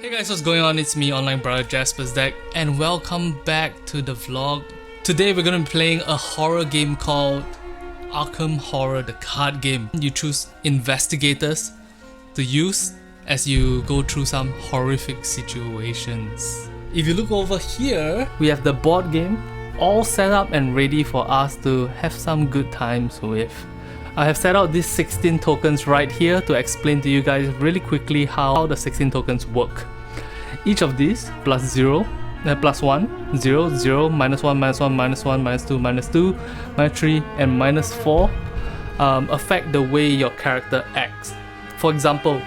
Hey guys, what's going on? It's me, online brother Jaspas Deck, and welcome back to the vlog. Today we're going to be playing a horror game called Arkham Horror, the card game. You choose investigators to use as you go through some horrific situations. If you look over here, we have the board game all set up and ready for us to have some good times with. I have set out these 16 tokens right here to explain to you guys really quickly how the 16 tokens work. Each of these plus 1, 0, 0, minus 1, minus 1, minus 1, minus 2, minus 2, minus 3, and minus 4 affect the way your character acts. For example,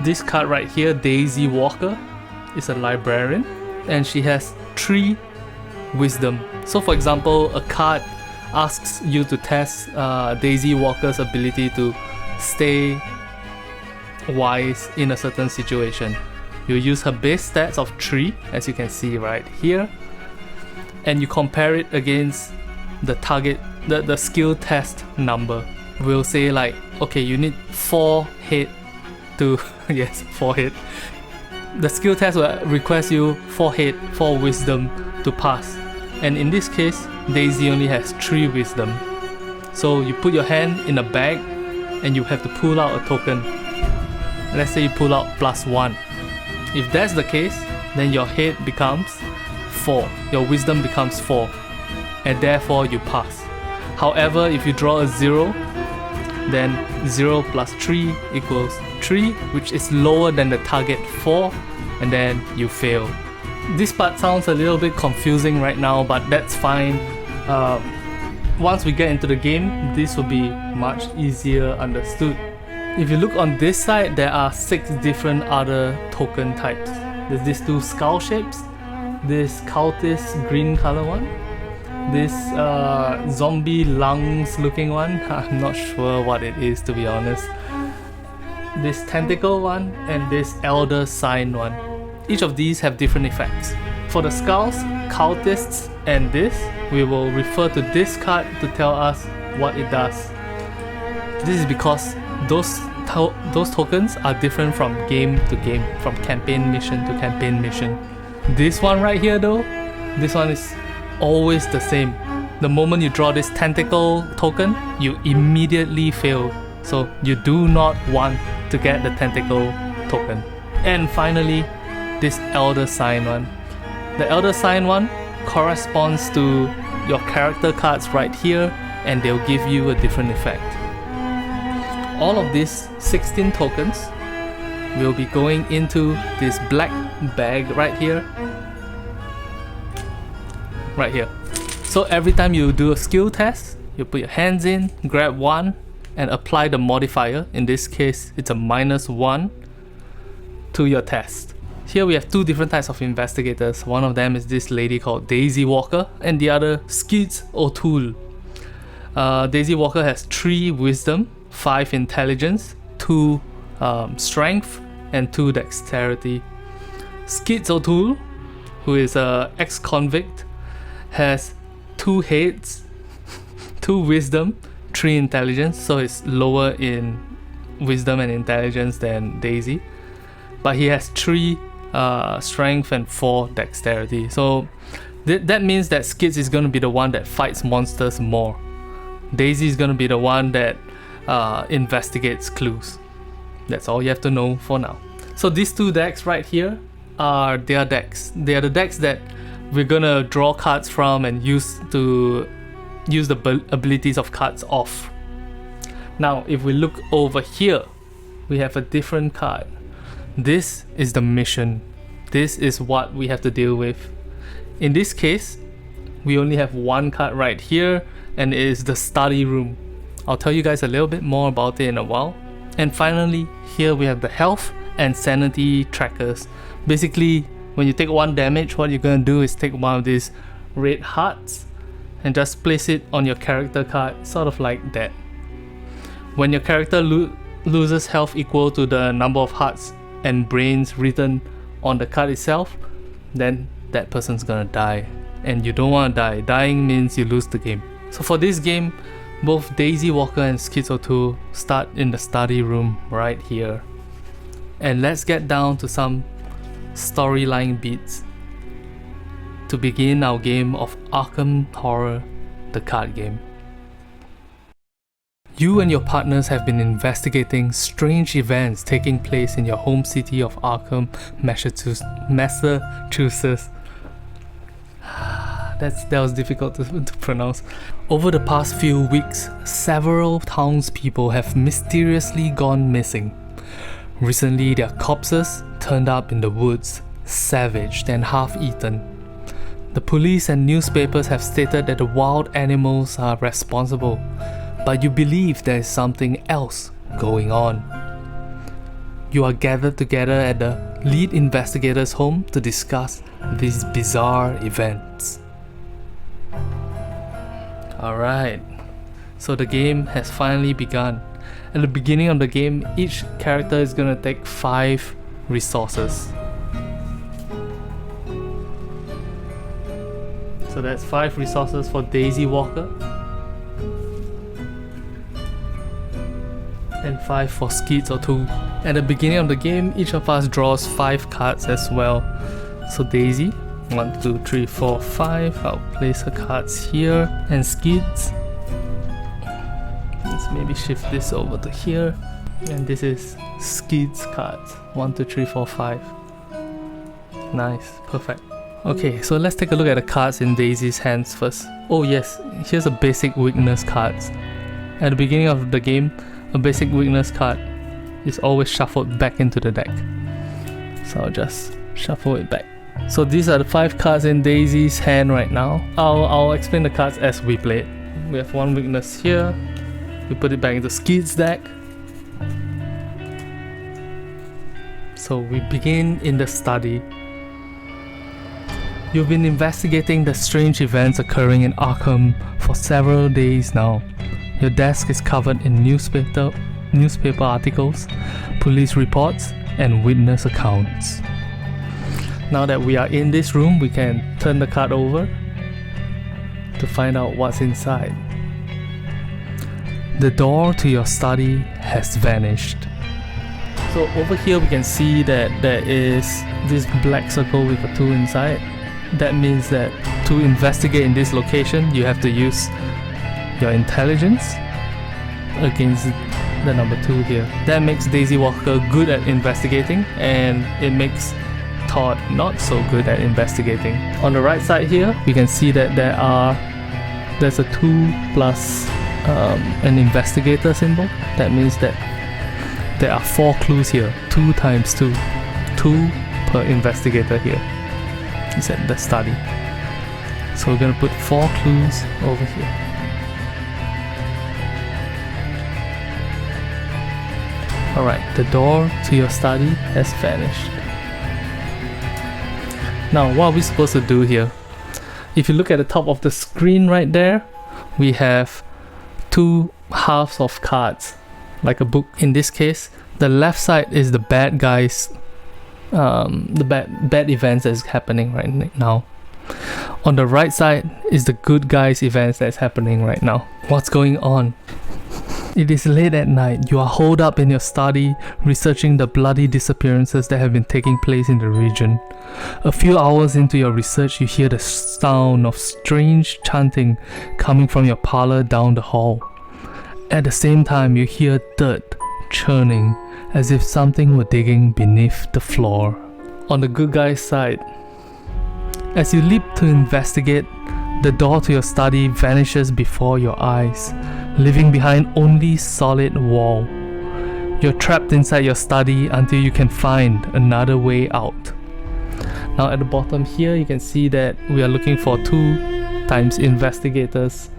this card right here, Daisy Walker, is a librarian and she has 3 wisdom. So for example, a card asks you to test Daisy Walker's ability to stay wise in a certain situation. You use her base stats of 3, as you can see right here, and you compare it against the target, the skill test number. We'll say like, okay, you need 4 hit to, yes, 4 hit. The skill test will request you 4 hit, 4 wisdom to pass. And in this case, Daisy only has 3 wisdom. So you put your hand in a bag and you have to pull out a token. Let's say you pull out plus 1. If that's the case, then your hit becomes 4. Your wisdom becomes 4. And therefore you pass. However, if you draw a 0, then 0 plus 3 equals 3, which is lower than the target 4, and then you fail. This part sounds a little bit confusing right now, but that's fine. Once we get into the game, this will be much easier understood. If you look on this side, there are 6 different other token types. There's these 2 skull shapes, this cultist green color one, this zombie lungs looking one, I'm not sure what it is to be honest, this tentacle one, and this elder sign one. Each of these have different effects. For the skulls, cultists, and this, we will refer to this card to tell us what it does. This is because those tokens are different from game to game, from campaign mission to campaign mission. This one right here though, this one is always the same. The moment you draw this tentacle token, you immediately fail. So you do not want to get the tentacle token. And finally, this elder sign one. The elder sign one corresponds to your character cards right here, and they'll give you a different effect. All of these 16 tokens will be going into this black bag right here. Right here. So every time you do a skill test, you put your hands in, grab one, and apply the modifier. In this case, it's a -1 to your test. Here we have 2 different types of investigators. One of them is this lady called Daisy Walker, and the other Skids O'Toole. Daisy Walker has 3 wisdom, 5 intelligence, 2 strength, and 2 dexterity. Skids O'Toole, who is an ex-convict, has 2 heads, 2 wisdom, 3 intelligence, so it's lower in wisdom and intelligence than Daisy. But he has 3 strength and 4 dexterity. So that means that Skids is going to be the one that fights monsters more. Daisy is going to be the one that investigates clues. That's all you have to know for now. So these 2 decks right here are their decks. They are the decks that we're gonna draw cards from and use the abilities of cards off. Now if we look over here, we have a different card. This is the mission. This is what we have to deal with. In this case, we only have 1 card right here, and it is the study room. I'll tell you guys a little bit more about it in a while. And finally, here we have the health and sanity trackers. Basically, when you take 1 damage, what you're gonna do is take one of these red hearts and just place it on your character card, sort of like that. When your character loses health equal to the number of hearts and brains written on the card itself, then that person's gonna die. And you don't wanna die. Dying means you lose the game. So for this game, both Daisy Walker and Skids O'Toole start in the study room right here. And let's get down to some storyline beats to begin our game of Arkham Horror, the card game. You and your partners have been investigating strange events taking place in your home city of Arkham, Massachusetts. That was difficult to pronounce. Over the past few weeks, several townspeople have mysteriously gone missing. Recently, their corpses turned up in the woods, savaged and half-eaten. The police and newspapers have stated that the wild animals are responsible, but you believe there is something else going on. You are gathered together at the lead investigator's home to discuss these bizarre events. Alright, so the game has finally begun. At the beginning of the game, each character is going to take 5 resources. So that's 5 resources for Daisy Walker and 5 for Skeets O'Toole. At the beginning of the game, each of us draws 5 cards as well. So Daisy, 1, 2, 3, 4, 5. I'll place her cards here. And Skeets, let's maybe shift this over to here. And this is Skeets cards. 1, 2, 3, 4, 5. Nice, perfect. Okay, so let's take a look at the cards in Daisy's hands first. Oh yes, here's a basic weakness cards. At the beginning of the game, a basic weakness card is always shuffled back into the deck. So I'll just shuffle it back. So these are the 5 cards in Daisy's hand right now. I'll explain the cards as we play it. We have 1 weakness here. We put it back into Skeet's deck. So we begin in the study. You've been investigating the strange events occurring in Arkham for several days now. Your desk is covered in newspaper articles, police reports, and witness accounts. Now that we are in this room, we can turn the card over to find out what's inside. The door to your study has vanished. So over here we can see that there is this black circle with a 2 inside. That means that to investigate in this location, you have to use your intelligence against the number 2 here. That makes Daisy Walker good at investigating, and it makes Todd not so good at investigating. On the right side here, we can see that there's a 2 plus an investigator symbol. That means that there are 4 clues here. 2 times 2. 2 per investigator here. It's at the study. So we're going to put 4 clues over here. Alright, the door to your study has vanished. Now, what are we supposed to do here? If you look at the top of the screen right there, we have 2 halves of cards, like a book. In this case, the left side is the bad guys, the bad events that's happening right now. On the right side is the good guys events that's happening right now. What's going on? It is late at night. You are holed up in your study, researching the bloody disappearances that have been taking place in the region. A few hours into your research, you hear the sound of strange chanting coming from your parlor down the hall. At the same time, you hear dirt churning, as if something were digging beneath the floor. On the good guy's side, as you leap to investigate, the door to your study vanishes before your eyes, leaving behind only solid wall. You're trapped inside your study until you can find another way out. Now at the bottom here, you can see that we are looking for 2 times investigators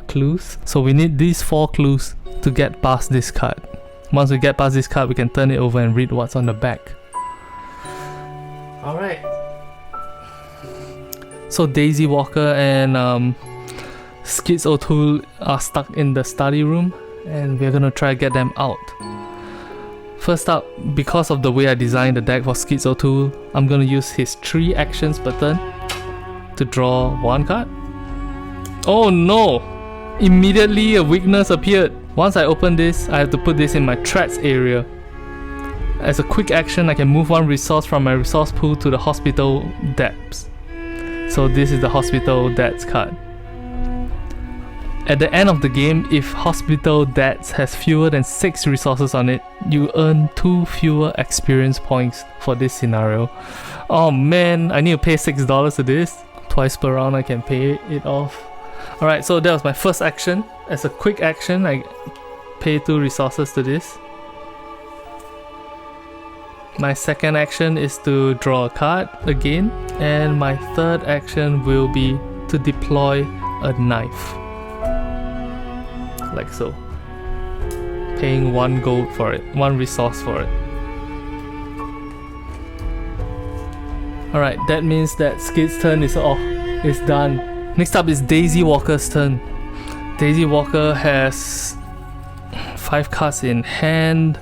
clues. So we need these 4 clues to get past this card. Once we get past this card, we can turn it over and read what's on the back. Alright. So Daisy Walker and Skeets O'Toole are stuck in the study room, and we're gonna try to get them out. First up, because of the way I designed the deck for Skeets O'Toole, I'm gonna use his 3 actions per turn to draw 1 card. Oh no! Immediately a weakness appeared. Once I open this, I have to put this in my threats area. As a quick action, I can move one resource from my resource pool to the hospital depths. So this is the hospital debts card. At the end of the game, if hospital debts has fewer than 6 resources on it, you earn 2 fewer experience points for this scenario. Oh man, I need to pay $6 to this. Twice per round I can pay it off. Alright, so that was my first action. As a quick action, I pay 2 resources to this. My second action is to draw a card again, and my third action will be to deploy a knife. Like so. Paying 1 gold for it, 1 resource for it. Alright, that means that Skid's turn is off, is done. Next up is Daisy Walker's turn. Daisy Walker has 5 cards in hand.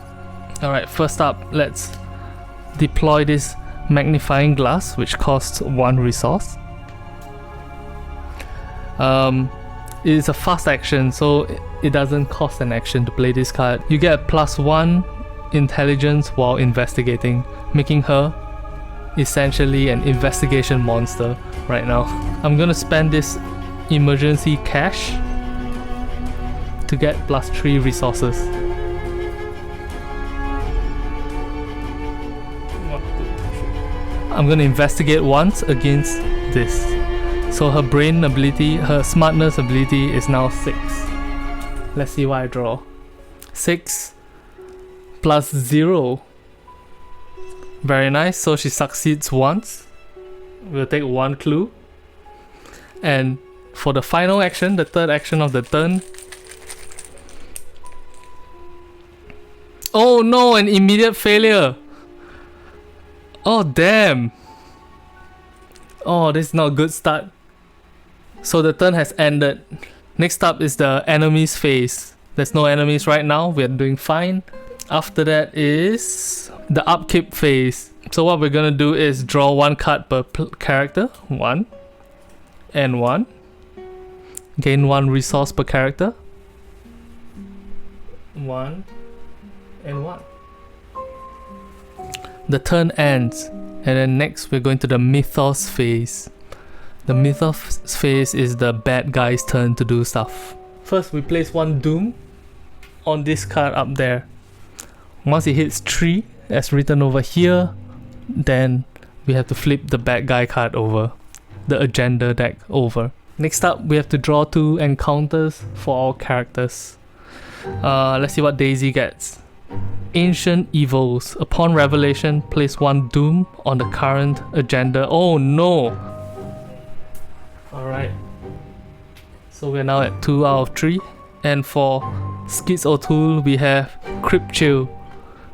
Alright, first up, let's deploy this magnifying glass, which costs 1 resource. It is a fast action, so it doesn't cost an action to play this card. You get a +1 intelligence while investigating, making her essentially an investigation monster right now. I'm gonna spend this emergency cash to get +3 resources. I'm gonna investigate once against this. So her brain ability, her smartness ability is now 6. Let's see what I draw. 6 plus 0. Very nice, so she succeeds once. We'll take 1 clue. And for the final action, the third action of the turn. Oh no, an immediate failure! Oh damn! Oh, this is not a good start. So the turn has ended. Next up is the enemies phase. There's no enemies right now, we're doing fine. After that is the upkeep phase. So what we're gonna do is draw 1 card per character. 1 and 1. Gain 1 resource per character. 1 and 1. The turn ends, and then next we're going to the mythos phase. The mythos phase is the bad guy's turn to do stuff. First we place 1 doom on this card up there. Once it hits 3, as written over here, then we have to flip the bad guy card over, the agenda deck over. Next up, we have to draw 2 encounters for our characters. Let's see what Daisy gets. Ancient Evils. Upon revelation, place 1 doom on the current agenda. Oh no! Alright. So we're now at 2 out of 3. And for Skids O'Toole, we have Crypt Chill,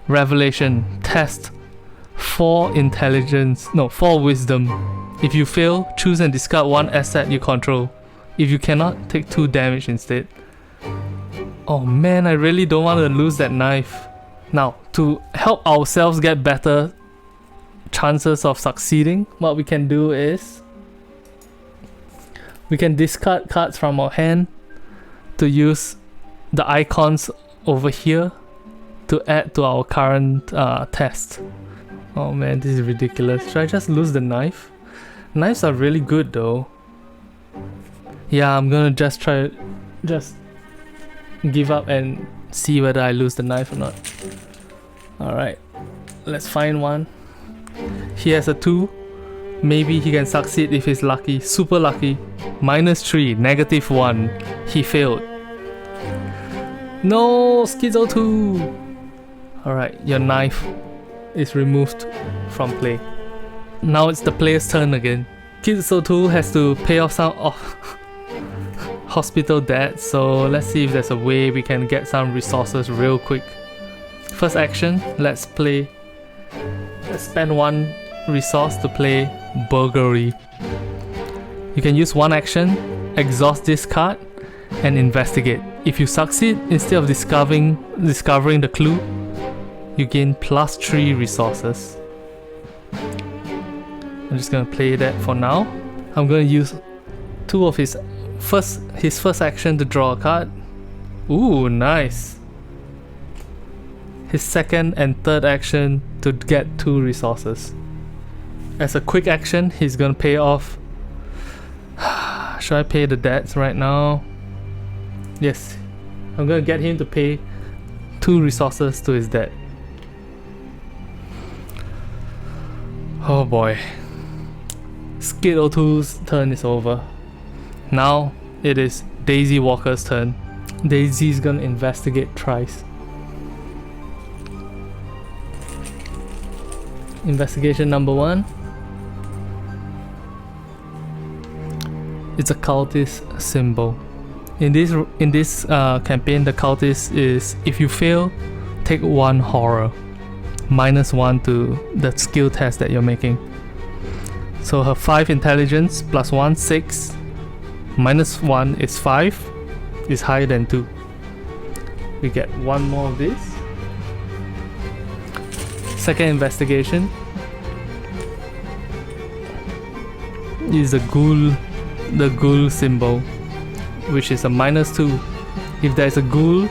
Revelation, Test, 4 intelligence, no, 4 wisdom. If you fail, choose and discard 1 asset you control. If you cannot, take 2 damage instead. Oh man, I really don't want to lose that knife. Now, to help ourselves get better chances of succeeding, what we can do is we can discard cards from our hand to use the icons over here to add to our current test. Oh man, this is ridiculous. Should I just lose the knife? Knives are really good though. Yeah, I'm gonna just give up and see whether I lose the knife or not. Alright, let's find one. He has a 2. Maybe he can succeed if he's lucky. Super lucky. -3, -1. He failed. No, Schizo 2. Alright, your knife is removed from play. Now it's the player's turn again. Schizo 2 has to pay off some hospital debt, so let's see if there's a way we can get some resources real quick. First action, let's spend 1 resource to play burglary. You can use 1 action, exhaust this card, and investigate. If you succeed, instead of discovering the clue, you gain +3 resources. I'm just gonna play that for now. I'm gonna use 2 of his first action to draw a card. Ooh, nice. his second and third action to get 2 resources. As a quick action, he's gonna pay off. Should I pay the debts right now? Yes, I'm gonna get him to pay 2 resources to his debt. Oh boy. Skid O'Toole's turn is over. Now it is Daisy Walker's turn. Daisy's gonna investigate thrice. Investigation number 1. It's a cultist symbol. In this campaign, the cultist is, if you fail, take 1 horror, -1 to the skill test that you're making. So her 5 intelligence plus 1, 6, -1 is 5, is higher than 2. We get 1 more of this. Second investigation is the ghoul symbol, which is a -2. If there is a ghoul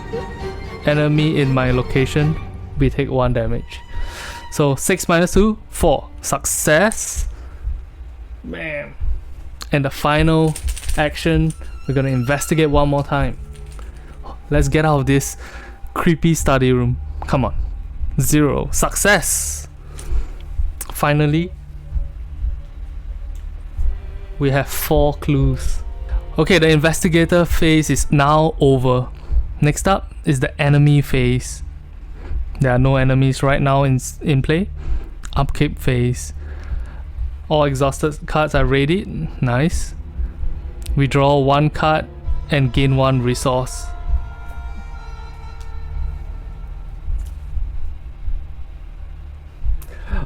enemy in my location, we take 1 damage. So 6 minus 2, 4. Success. Bam. And the final action, we're gonna investigate 1 more time. Let's get out of this creepy study room. Come on. 0. Success. Finally, we have 4 clues. Okay, the investigator phase is now over. Next up is the enemy phase. There are no enemies right now in play. Upkeep phase. All exhausted cards are ready. Nice. We draw 1 card and gain 1 resource.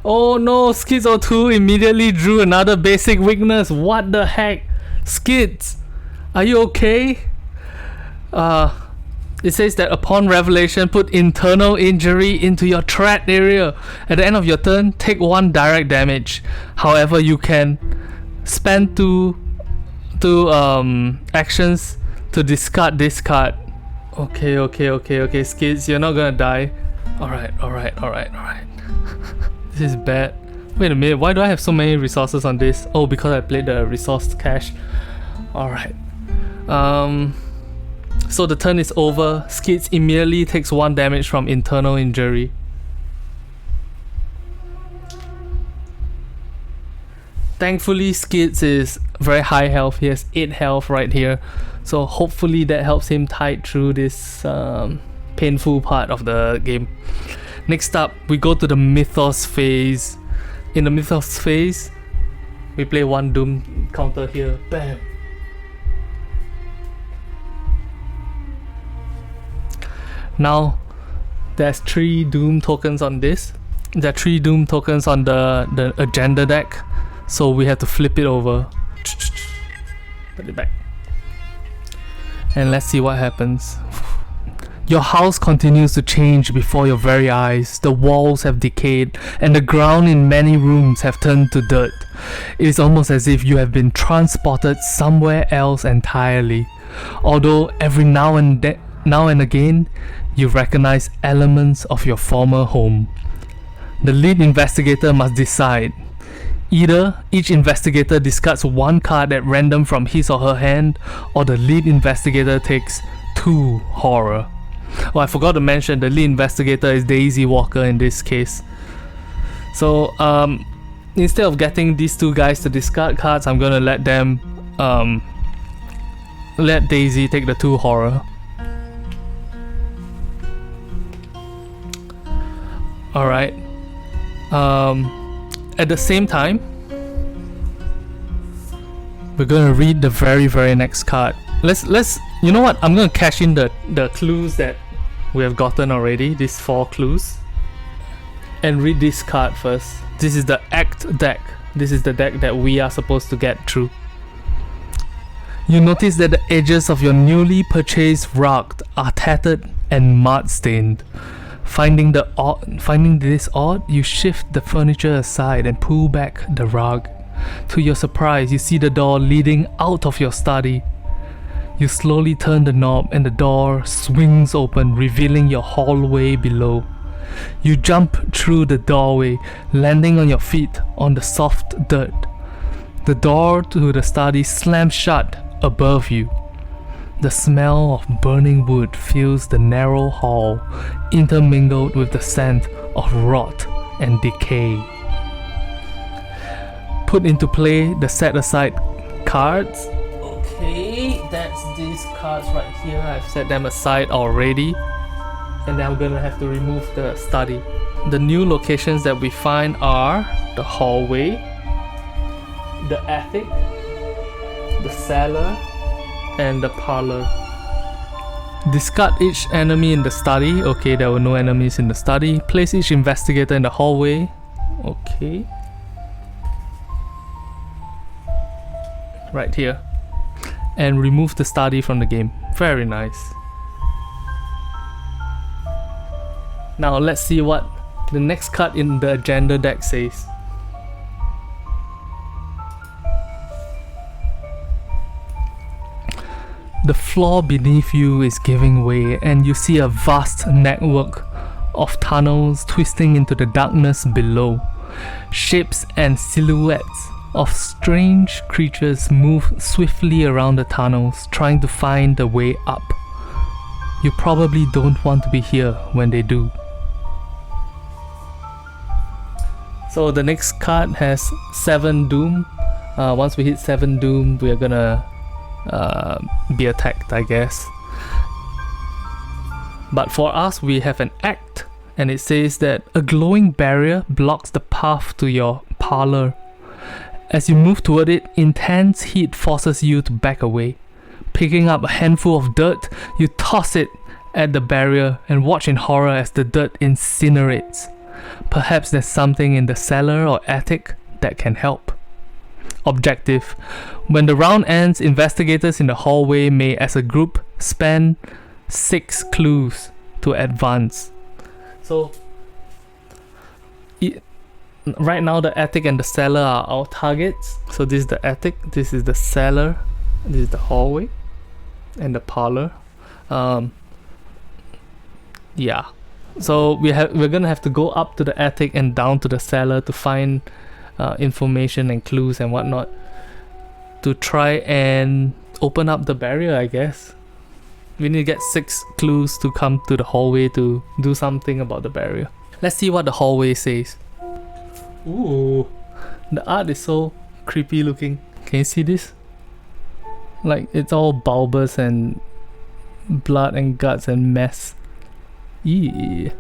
Oh no, Skids O2 immediately drew another basic weakness. What the heck? Skids, are you okay? It says that upon revelation, put internal injury into your threat area. At the end of your turn, take 1 direct damage. However, you can spend two actions to discard this card. Okay, Skids, you're not gonna die. Alright. This is bad. Wait a minute, why do I have so many resources on this? Oh, because I played the resource cache. Alright. So the turn is over. Skids immediately takes 1 damage from internal injury. Thankfully, Skids is very high health. He has 8 health right here. So hopefully that helps him tide through this painful part of the game. Next up, we go to the Mythos phase. In the Mythos phase, we play 1 Doom counter here. Bam! Now, there's 3 Doom tokens on this. There are 3 Doom tokens on the agenda deck. So we have to flip it over. Put it back. And let's see what happens. Your house continues to change before your very eyes. The walls have decayed and the ground in many rooms have turned to dirt. It is almost as if you have been transported somewhere else entirely. Although every now and again, you recognize elements of your former home. The lead investigator must decide. Either each investigator discards 1 card at random from his or her hand, or the lead investigator takes 2 horror. Oh, I forgot to mention the lead investigator is Daisy Walker in this case. So instead of getting these 2 guys to discard cards, I'm gonna let them let Daisy take the 2 horror. Alright. At the same time, we're gonna read the very next card. Let's you know what? I'm gonna cash in the clues that we have gotten already, these 4 clues, and read this card first. This is the Act deck. This is the deck that we are supposed to get through. You notice that the edges of your newly purchased rug are tattered and mud-stained. Finding this odd, you shift the furniture aside and pull back the rug. To your surprise, you see the door leading out of your study. You slowly turn the knob and the door swings open, revealing your hallway below. You jump through the doorway, landing on your feet on the soft dirt. The door to the study slams shut above you. The smell of burning wood fills the narrow hall, intermingled with the scent of rot and decay. Put into play the set-aside cards. Okay, that's these cards right here. I've set them aside already. And then I'm gonna have to remove the study. The new locations that we find are the hallway, the attic, the cellar, and the parlor. Discard each enemy in the study. Okay, there were no enemies in the study. Place each investigator in the hallway. Okay. Right here. And remove the study from the game. Very nice. Now let's see what the next card in the agenda deck says. The floor beneath you is giving way and you see a vast network of tunnels twisting into the darkness below. Shapes and silhouettes of strange creatures move swiftly around the tunnels, trying to find the way up. You probably don't want to be here when they do. So the next card has 7 doom. Once we hit 7 doom, we are gonna be attacked, I guess. But for us, we have an act, and it says that a glowing barrier blocks the path to your parlor. As you move toward it, intense heat forces you to back away. Picking up a handful of dirt, you toss it at the barrier and watch in horror as the dirt incinerates. Perhaps there's something in the cellar or attic that can help. Objective: when the round ends, investigators in the hallway may, as a group, spend 6 clues to advance. So, right now the attic and the cellar are our targets. So this is the attic, this is the cellar, this is the hallway, and the parlor. Yeah. So we're gonna have to go up to the attic and down to the cellar to find information and clues and whatnot to try and open up the barrier, I guess. We need to get 6 clues to come to the hallway to do something about the barrier. Let's see what the hallway says. Ooh, the art is so creepy looking. Can you see this? Like, it's all bulbous and blood and guts and mess. Yeah.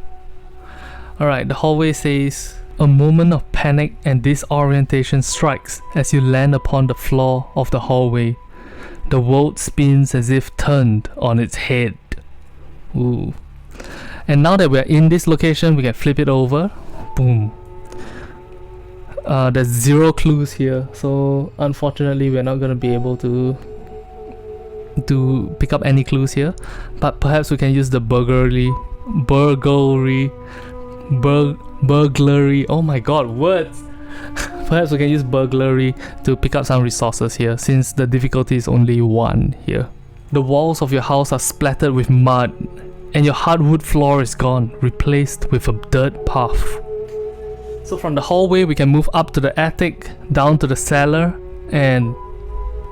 Alright, the hallway says, a moment of panic and disorientation strikes as you land upon the floor of the hallway. The world spins as if turned on its head. Ooh. And now that we're in this location, we can flip it over. Boom. There's 0 clues here, so unfortunately we're not going to be able to pick up any clues here. But perhaps we can use the burglary, oh my god, words! Perhaps we can use burglary to pick up some resources here, since the difficulty is only 1 here. The walls of your house are splattered with mud, and your hardwood floor is gone, replaced with a dirt path. So from the hallway we can move up to the attic, down to the cellar, and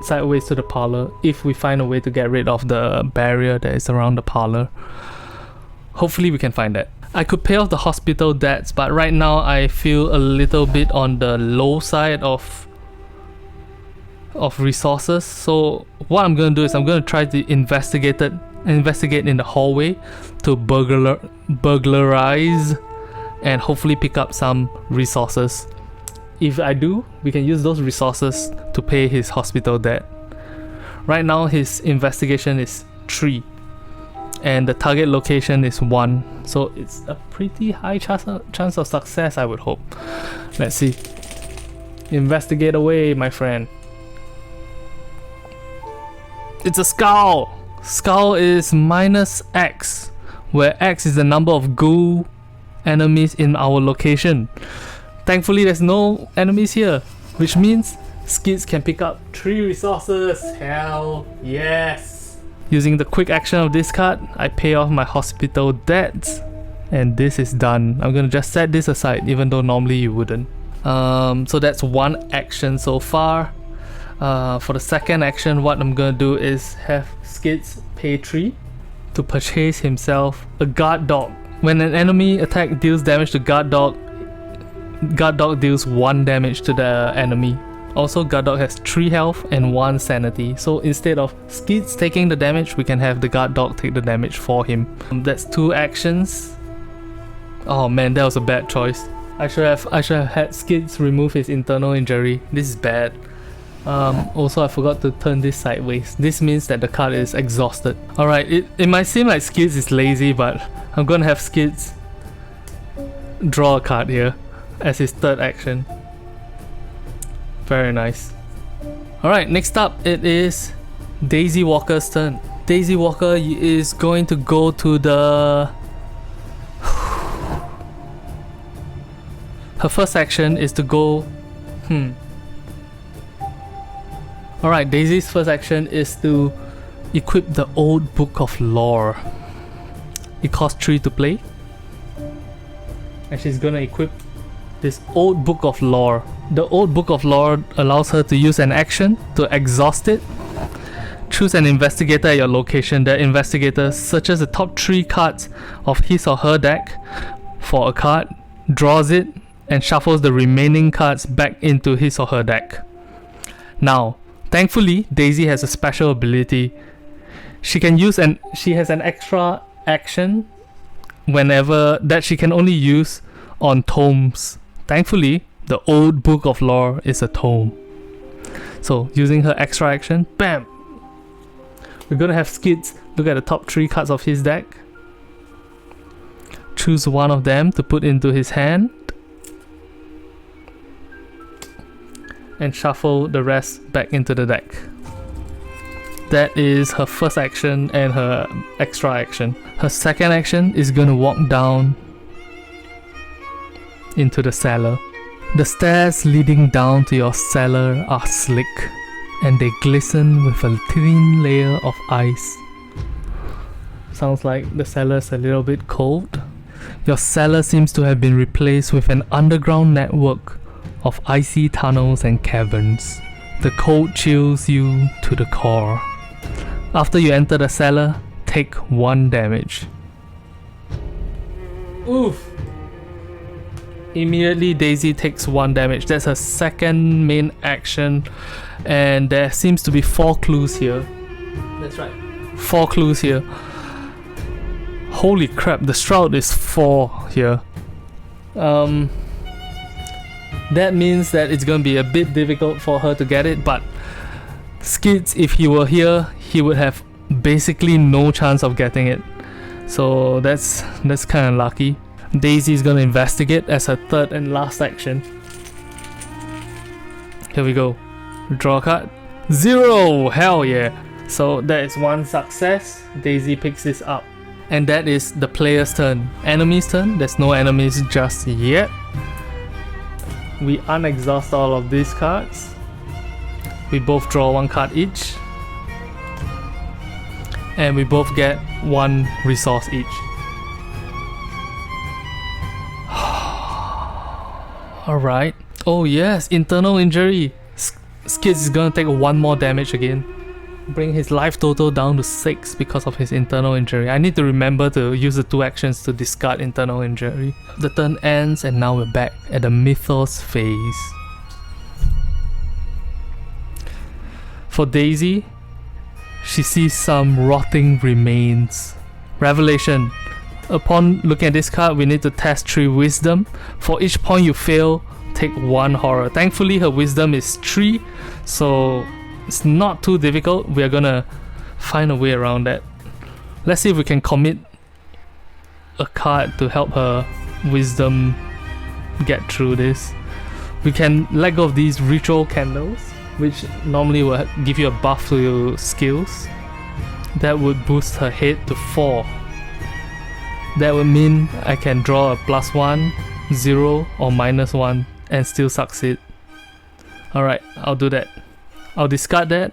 sideways to the parlor if we find a way to get rid of the barrier that is around the parlor. Hopefully we can find that. I could pay off the hospital debts, but right now I feel a little bit on the low side of resources. So what I'm gonna do is I'm gonna try to investigate in the hallway to burglarize and hopefully pick up some resources. If I do, we can use those resources to pay his hospital debt. Right now his investigation is 3. And the target location is 1, so it's a pretty high chance of success, I would hope. Let's see. Investigate away, my friend. It's a skull! Skull is -X, where X is the number of ghoul enemies in our location. Thankfully there's no enemies here, which means Skids can pick up 3 resources. Hell yes! Using the quick action of this card, I pay off my hospital debts And this is done. I'm gonna just set this aside, even though normally you wouldn't. So that's one action so far. For the second action, what I'm gonna do is have Skids pay 3 to purchase himself a guard dog. When an enemy attack deals damage to guard dog deals 1 damage to the enemy. Also, guard dog has 3 health and 1 sanity. So instead of Skids taking the damage, we can have the guard dog take the damage for him. That's 2 actions. Oh man, that was a bad choice. I should have had Skids remove his internal injury. This is bad. Also, I forgot to turn this sideways. This means that the card is exhausted. Alright, it might seem like Skids is lazy, but I'm gonna have Skids draw a card here as his third action. Very nice. Alright, next up it is Daisy Walker's turn. Daisy Walker is going to go to the... Her first action is to go... Alright, Daisy's first action is to equip the Old Book of Lore. It costs 3 to play. And she's gonna equip this Old Book of Lore. The Old Book of Lore allows her to use an action to exhaust it. Choose an investigator at your location. The investigator searches the top 3 cards of his or her deck for a card, draws it, and shuffles the remaining cards back into his or her deck. Now, thankfully, Daisy has a special ability. She has an extra action whenever that she can only use on tomes. Thankfully, the Old Book of Lore is a tome. So, using her extra action, bam! We're gonna have Skids look at the top 3 cards of his deck. Choose one of them to put into his hand. And shuffle the rest back into the deck. That is her first action and her extra action. Her second action is gonna walk down into the cellar. The stairs leading down to your cellar are slick, and they glisten with a thin layer of ice. Sounds like the cellar's a little bit cold. Your cellar seems to have been replaced with an underground network of icy tunnels and caverns. The cold chills you to the core. After you enter the cellar, take 1 damage. Oof! Immediately Daisy takes 1 damage. That's her second main action, and there seems to be 4 clues here. That's right. 4 clues here. Holy crap, the Shroud is 4 here. That means that it's gonna be a bit difficult for her to get it, but Skids, if he were here, he would have basically no chance of getting it. So that's kinda lucky. Daisy is gonna investigate as her third and last action. Here we go. Draw a card. 0! Hell yeah! So that is 1 success. Daisy picks this up. And that is the player's turn. Enemy's turn. There's no enemies just yet. We unexhaust all of these cards. We both draw 1 card each. And we both get 1 resource each. Alright. Oh yes, internal injury. Skids is gonna take 1 more damage again. Bring his life total down to 6 because of his internal injury. I need to remember to use the 2 actions to discard internal injury. The turn ends and now we're back at the Mythos phase. For Daisy, she sees some rotting remains. Revelation. Upon looking at this card, we need to test 3 wisdom. For each point you fail, take 1 horror. Thankfully, her wisdom is 3, so it's not too difficult. We are gonna find a way around that. Let's see if we can commit a card to help her wisdom get through this. We can let go of these ritual candles, which normally will give you a buff to your skills. That would boost her hit to 4. That would mean I can draw a +1, 0 or -1 and still succeed. Alright, I'll do that. I'll discard that.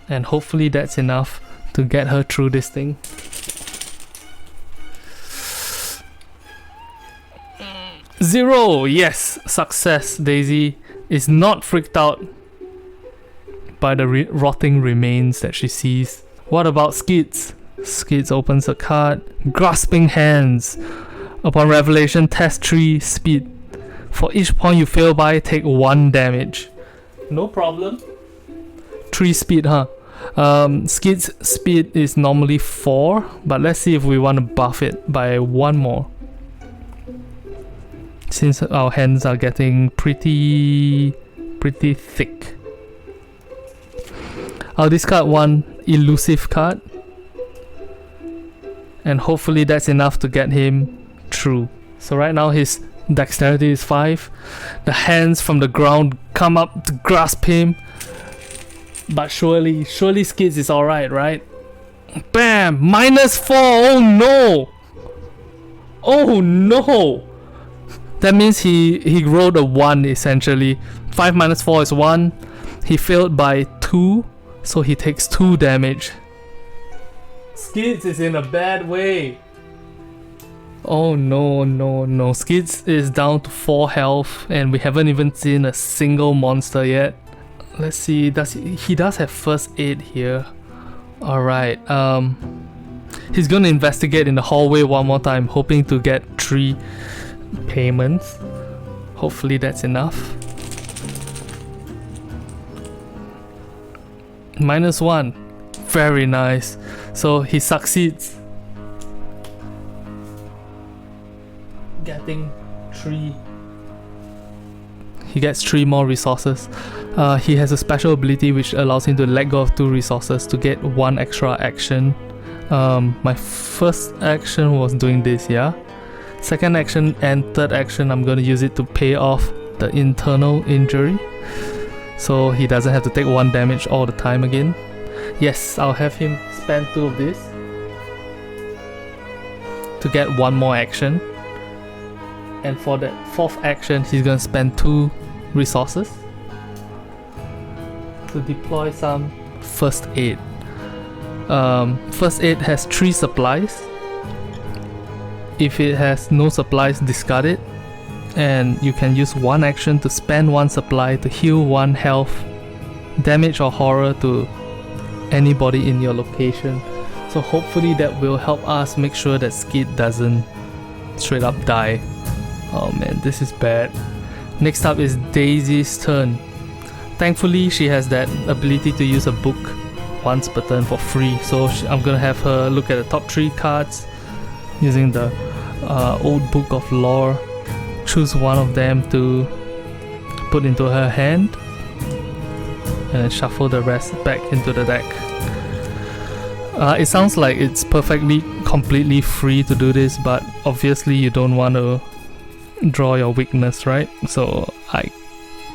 And hopefully that's enough to get her through this thing. 0! Yes! Success. Daisy is not freaked out by the rotting remains that she sees. What about Skids? Skids opens a card. Grasping Hands. Upon revelation, test 3 speed. For each point you fail by, take 1 damage. No problem. 3 speed, huh? Skid's speed is normally 4, but let's see if we want to buff it by 1 more. Since our hands are getting pretty thick. I'll discard 1 elusive card. And hopefully that's enough to get him through. So right now his dexterity is 5. The hands from the ground come up to grasp him. But surely Skids is alright, right? Bam! -4! Oh no! Oh no! That means he rolled a 1 essentially. 5 minus 4 is 1. He failed by 2, so he takes 2 damage. Skids is in a bad way. Oh no. Skids is down to 4 health and we haven't even seen a single monster yet. Let's see, he does have first aid here. Alright, he's gonna investigate in the hallway one more time, hoping to get 3 payments. Hopefully that's enough. -1. Very nice. So he succeeds. Getting 3. He gets 3 more resources. He has a special ability which allows him to let go of 2 resources to get 1 extra action. My first action was doing this, yeah? Second action and third action, I'm going to use it to pay off the internal injury. So he doesn't have to take 1 damage all the time again. Yes, I'll have him spend 2 of this to get 1 more action. And for that 4th action, he's going to spend 2 resources to deploy some first aid. First aid has 3 supplies. If it has no supplies, discard it. And you can use 1 action to spend 1 supply to heal 1 health, damage or horror to anybody in your location. So hopefully that will help us make sure that Skid doesn't straight up die. Oh man, this is bad. Next up is Daisy's turn. Thankfully, she has that ability to use a book once per turn for free. So I'm gonna have her look at the top 3 cards using the old book of lore. Choose 1 of them to put into her hand and then shuffle the rest back into the deck. It sounds like it's completely free to do this, but obviously you don't want to draw your weakness, right? So I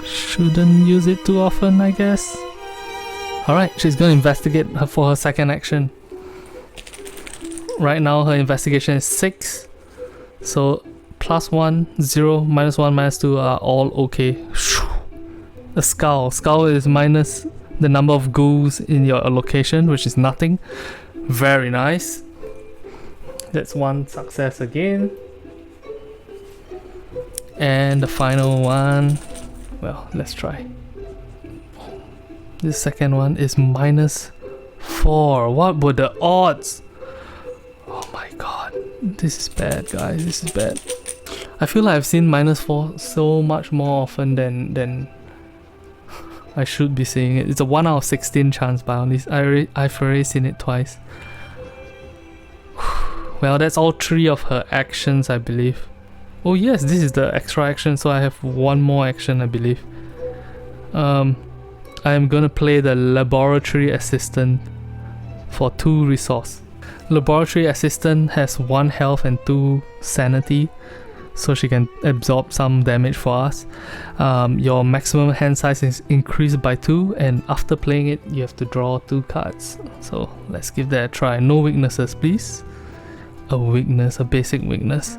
shouldn't use it too often, I guess. Alright, she's gonna investigate for her second action. Right now her investigation is 6. So +1, 0, -1, -2 are all okay. A skull. Skull is minus the number of ghouls in your location, which is nothing. Very nice. That's 1 success again. And the final one, well, let's try. This second one is -4. What were the odds? Oh my god. This is bad, guys. This is bad. I feel like I've seen -4 so much more often than I should be seeing it. It's a 1 out of 16 chance, but I've already seen it twice. Well, that's all 3 of her actions, I believe. Oh yes, this is the extra action, so I have 1 more action, I believe. I'm gonna play the Laboratory Assistant for 2 resource. Laboratory Assistant has 1 health and 2 sanity, so she can absorb some damage for us. Your maximum hand size is increased by 2, and after playing it, you have to draw 2 cards. So let's give that a try. No weaknesses, please. A weakness, a basic weakness.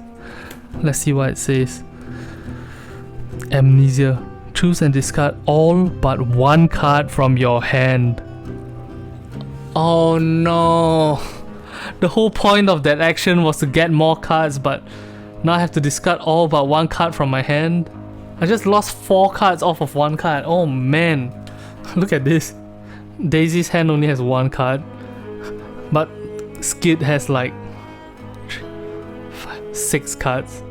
Let's see what it says. Amnesia. Choose and discard all but 1 card from your hand. Oh no. The whole point of that action was to get more cards, but Now I have to discard all but one card from my hand. I just lost 4 cards off of 1 card. Oh man. Look at this. Daisy's hand only has 1 card. But Skid has like 6 cards.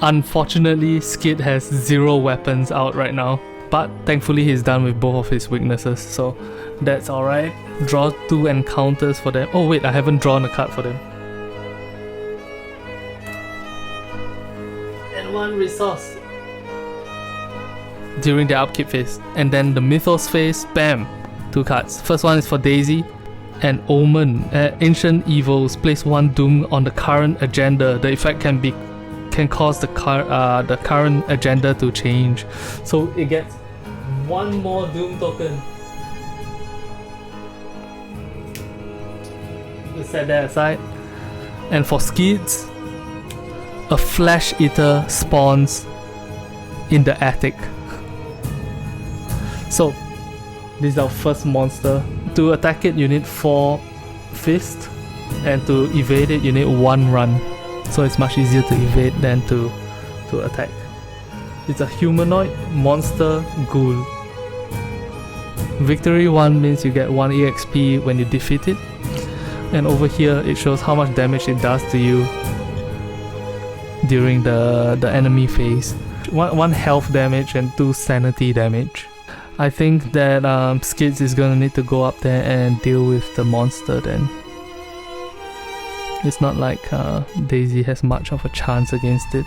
Unfortunately, Skid has 0 weapons out right now. But thankfully he's done with both of his weaknesses, so that's alright. Draw 2 encounters for them. Oh wait, I haven't drawn a card for them. And 1 resource during the upkeep phase. And then the Mythos phase, bam! 2 cards. First one is for Daisy. And Omen. Ancient Evils. Place 1 Doom on the current agenda. The effect can cause the current agenda to change. So it gets 1 more Doom token. Let's set that aside. And for Skids, a Flesh Eater spawns in the attic. So this is our first monster. To attack it you need 4 fists, and to evade it you need 1 run. So it's much easier to evade than to attack. It's a humanoid monster ghoul. Victory 1 means you get 1 EXP when you defeat it. And over here it shows how much damage it does to you during the enemy phase. 1 health damage and 2 sanity damage. I think that Skids is gonna need to go up there and deal with the monster then. It's not like Daisy has much of a chance against it.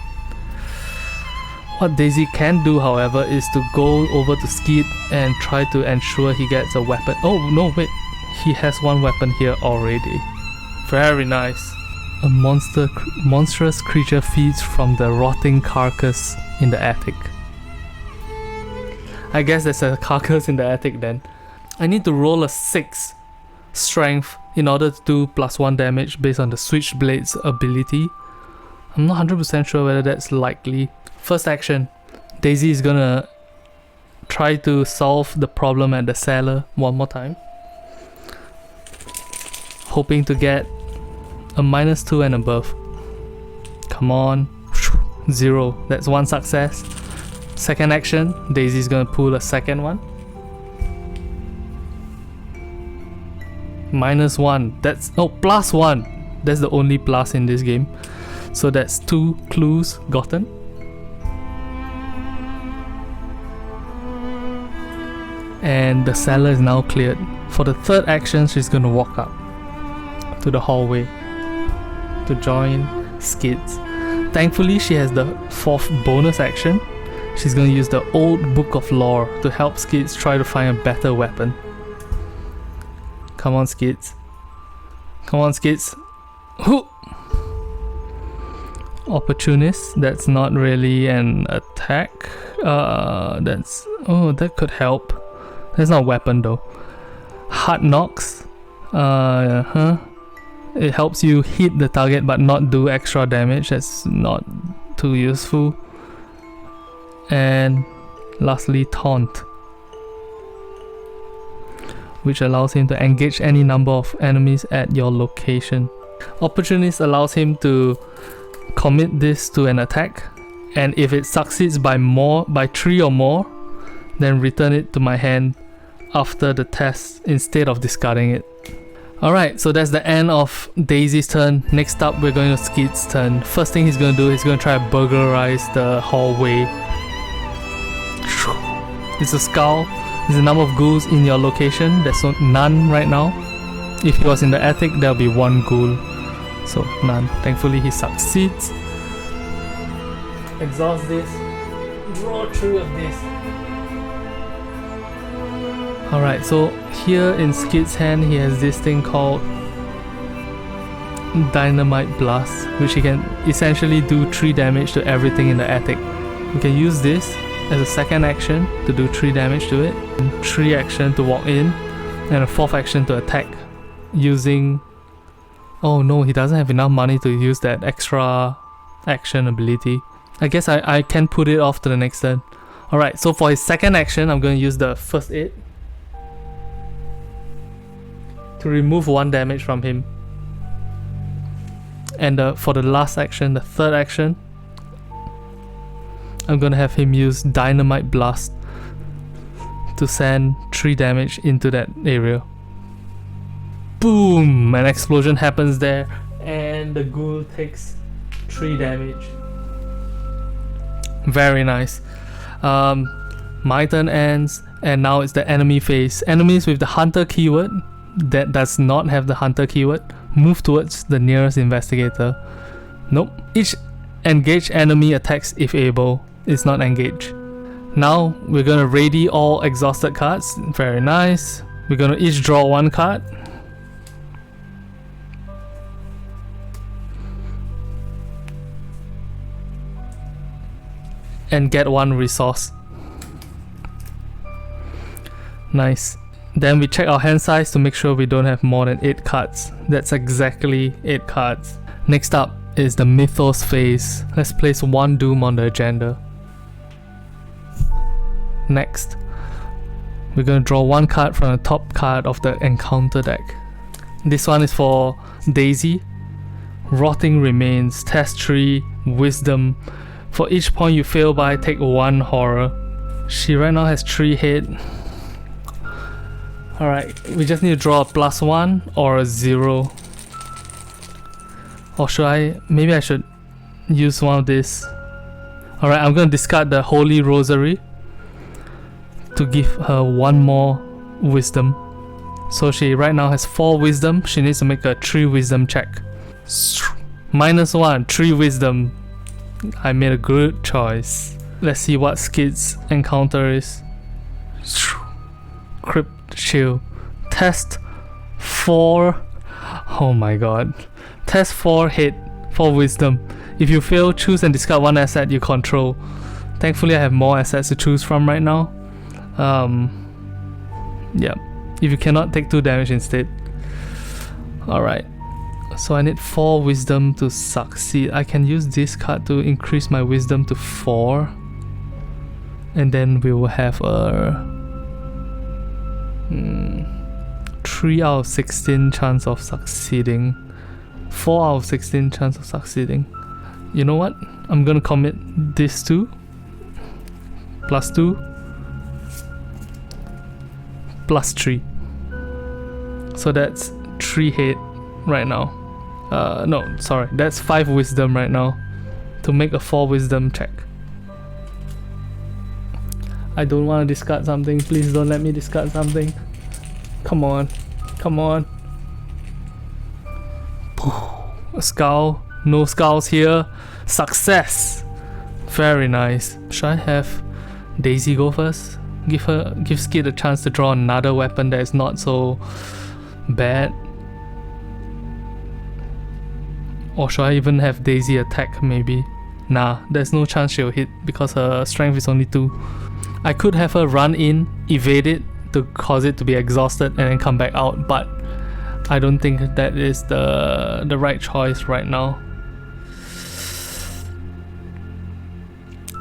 What Daisy can do, however, is to go over to Skid and try to ensure he gets a weapon. Oh no, wait, he has 1 weapon here already. Very nice. A monstrous creature feeds from the rotting carcass in the attic. I guess there's a carcass in the attic then. I need to roll a 6 strength in order to do +1 damage based on the Switchblade's ability. I'm not 100% sure whether that's likely. First action, Daisy is gonna try to solve the problem at the cellar 1 more time, hoping to get a -2 and above. Come on. 0. That's 1 success. Second action, Daisy's gonna pull a second one. -1. That's +1. That's the only plus in this game. So that's 2 clues gotten. And the cellar is now cleared. For the third action, she's gonna walk up to the hallway to join Skids. Thankfully, she has the 4th bonus action. She's gonna use the old book of lore to help Skids try to find a better weapon. Come on, Skids. Come on, Skids. Hoo! Opportunist. That's not really an attack. That could help. That's not a weapon though. Hard knocks. It helps you hit the target but not do extra damage. That's not too useful. And lastly, taunt, which allows him to engage any number of enemies at your location. Opportunist allows him to commit this to an attack, and if it succeeds by 3 or more, then return it to my hand after the test instead of discarding it. Alright, so that's the end of Daisy's turn. Next up, we're going to Skid's turn. First thing he's going to do is going to try to burglarize the hallway. It's a skull. There's a number of ghouls in your location. There's none right now. If he was in the attic, there'll be 1 ghoul. So none. Thankfully he succeeds. Exhaust this. Draw 3 of this. Alright, so here in Skid's hand he has this thing called Dynamite Blast, which he can essentially do 3 damage to everything in the attic. We can use this as a second action to do 3 damage to it, and 3 action to walk in, and a 4th action to attack using... Oh no, he doesn't have enough money to use that extra action ability. I guess I can put it off to the next turn. Alright, so for his second action, I'm going to use the first aid to remove 1 damage from him. And for the last action, the third action, I'm gonna have him use Dynamite Blast to send 3 damage into that area. Boom! An explosion happens there and the ghoul takes 3 damage. Very nice. My turn ends and now it's the enemy phase. Enemies with the hunter keyword that does not have the hunter keyword move towards the nearest investigator. Nope. Each engaged enemy attacks if able. It's not engaged. Now we're gonna ready all exhausted cards. Very nice. We're gonna each draw 1 card. And get 1 resource. Nice. Then we check our hand size to make sure we don't have more than 8 cards. That's exactly 8 cards. Next up is the Mythos phase. Let's place 1 Doom on the agenda. Next, we're gonna draw 1 card from the top card of the encounter deck. This one is for Daisy. Rotting Remains, test 3, Wisdom. For each point you fail by, take 1 horror. She right now has 3 hit. Alright, we just need to draw a +1 or a 0. Or should I? Maybe I should use one of this. Alright, I'm gonna discard the Holy Rosary to give her 1 more wisdom. So she right now has 4 wisdom. She needs to make a 3 wisdom check. -1, 3 wisdom. I made a good choice. Let's see what Skid's encounter is. Crypt Shield. Test 4. Oh my god. Test 4 hit for wisdom. If you fail, choose and discard 1 asset you control. Thankfully I have more assets to choose from right now. Yeah. If you cannot, take 2 damage instead. Alright. So I need 4 wisdom to succeed. I can use this card to increase my wisdom to 4. And then we will have a 3 out of 16 chance of succeeding. 4 out of 16 chance of succeeding. You know what? I'm gonna commit this to +2 +3. So that's 3 hit right now. No, sorry, that's 5 wisdom right now to make a 4 wisdom check. I don't want to discard something. Please don't let me discard something. Come on, come on. A skull. No skulls here. Success. Very nice. Should I have Daisy go first? Give Skid a chance to draw another weapon that is not so bad. Or should I even have Daisy attack maybe? Nah, there's no chance she'll hit because her strength is only 2. I could have her run in, evade it to cause it to be exhausted and then come back out, but I don't think that is the right choice right now.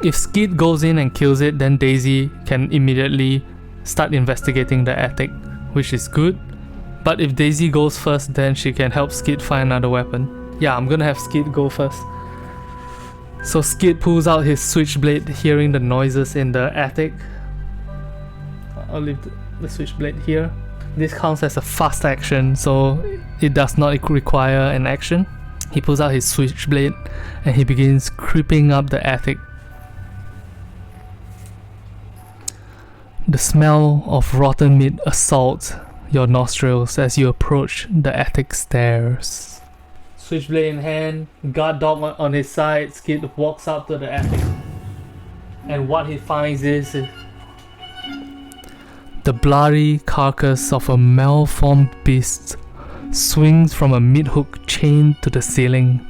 If Skid goes in and kills it, then Daisy can immediately start investigating the attic, which is good. But if Daisy goes first, then she can help Skid find another weapon. Yeah, I'm gonna have Skid go first. So Skid pulls out his switchblade, hearing the noises in the attic. I'll leave the switchblade here. This counts as a fast action, so it does not require an action. He pulls out his switchblade and he begins creeping up the attic. The smell of rotten meat assaults your nostrils as you approach the attic stairs. Switchblade in hand, guard dog on his side, Skid walks up to the attic. And what he finds is the bloody carcass of a malformed beast swings from a meat hook chained to the ceiling.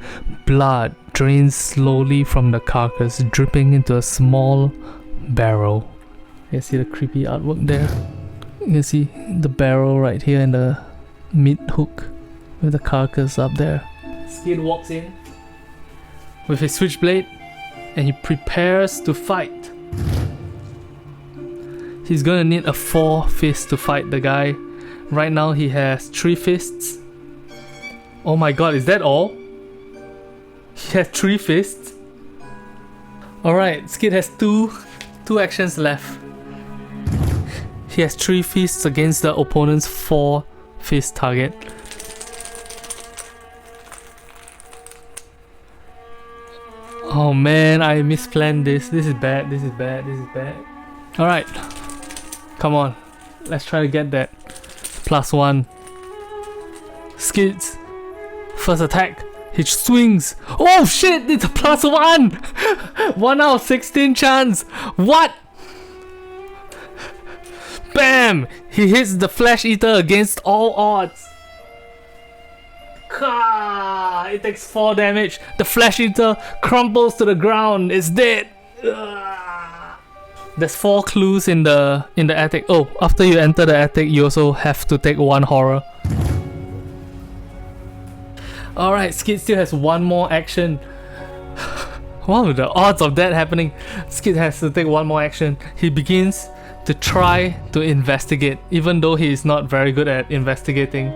Blood drains slowly from the carcass, dripping into a small barrel. You can see the creepy artwork there. You can see the barrel right here and the meat hook with the carcass up there. Skid walks in with his switchblade and he prepares to fight. He's gonna need a 4 fist to fight the guy. Right now he has 3 fists. Oh my god, is that all? He has 3 fists? Alright, Skid has two actions left. He has 3 fists against the opponent's 4 fist target. Oh man, I misplanned this. This is bad, this is bad, this is bad. Alright, come on. Let's try to get that. +1. Skids. First attack. He swings. Oh shit, it's a +1! 1 out of 16 chance. What? Bam! He hits the Flesh Eater against all odds. It takes 4 damage. The Flesh Eater crumbles to the ground. It's dead. There's 4 clues in the attic. Oh, after you enter the attic, you also have to take 1 horror. Alright, Skid still has 1 more action. What are the odds of that happening? Skid has to take 1 more action. He begins to try to investigate, even though he is not very good at investigating.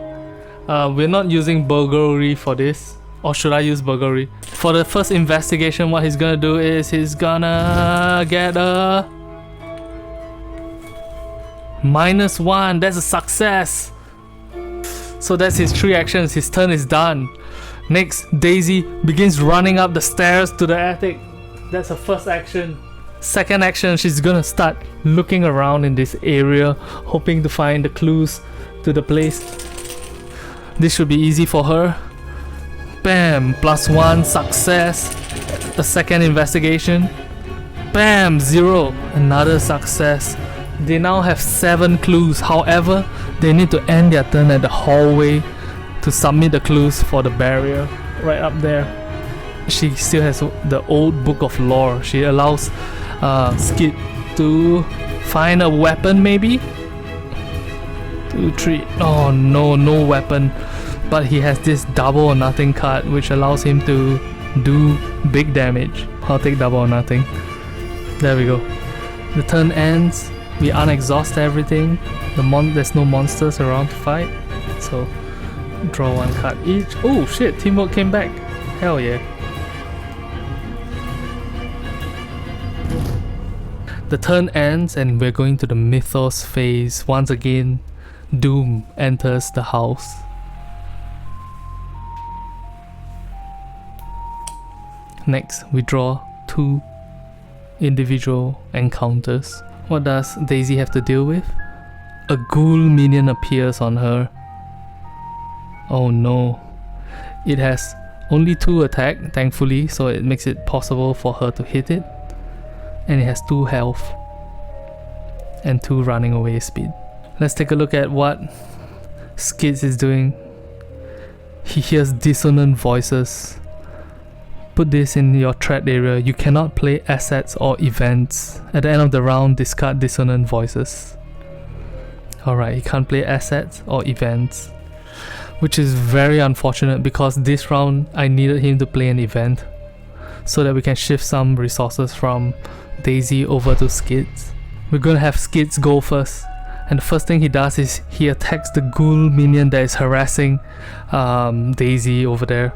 We're not using burglary for this. Or should I use burglary? For the first investigation, what he's gonna do is he's gonna get a -1. That's a success. So that's his 3 actions. His turn is done. Next, Daisy begins running up the stairs to the attic. That's her first action. Second action, she's gonna start looking around in this area, hoping to find the clues to the place. This should be easy for her. Bam! +1, success. The second investigation. Bam! 0. Another success. They now have 7 clues. However, they need to end their turn at the hallway to submit the clues for the barrier right up there. She still has the old book of lore. She allows Skid to find a weapon, maybe? 2, 3. Oh no, no weapon. But he has this double or nothing card, which allows him to do big damage. I'll take double or nothing. There we go. The turn ends. We unexhaust everything. There's no monsters around to fight. So draw 1 card each. Oh shit, teamwork came back. Hell yeah. The turn ends and we're going to the Mythos phase. Once again, Doom enters the house. Next, we draw 2 individual encounters. What does Daisy have to deal with? A ghoul minion appears on her. Oh no. It has only 2 attack, thankfully, so it makes it possible for her to hit it. And it has 2 health and 2 running away speed. Let's take a look at what Skids is doing. He hears dissonant voices. Put this in your threat area. You cannot play assets or events. At the end of the round, discard dissonant voices. Alright, he can't play assets or events, which is very unfortunate because this round I needed him to play an event so that we can shift some resources from Daisy over to Skids. We're gonna have Skids go first, and the first thing he does is he attacks the ghoul minion that is harassing Daisy over there.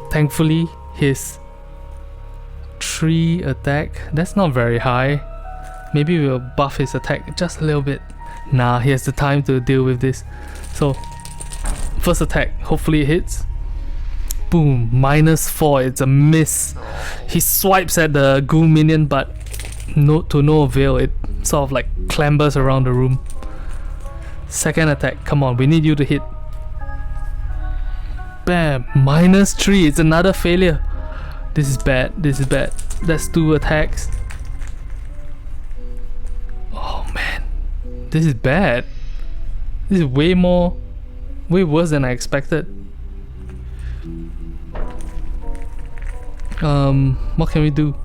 Thankfully, his 3 attack, that's not very high. Maybe we'll buff his attack just a little bit. Nah, he has the time to deal with this. So, first attack, hopefully it hits. Boom, -4, it's a miss. He swipes at the ghoul minion, but to no avail. It sort of like clambers around the room. Second attack, come on, we need you to hit. Bam, -3, it's another failure. This is bad, this is bad. That's 2 attacks. Oh man, this is bad. This is way worse than I expected. What can we do?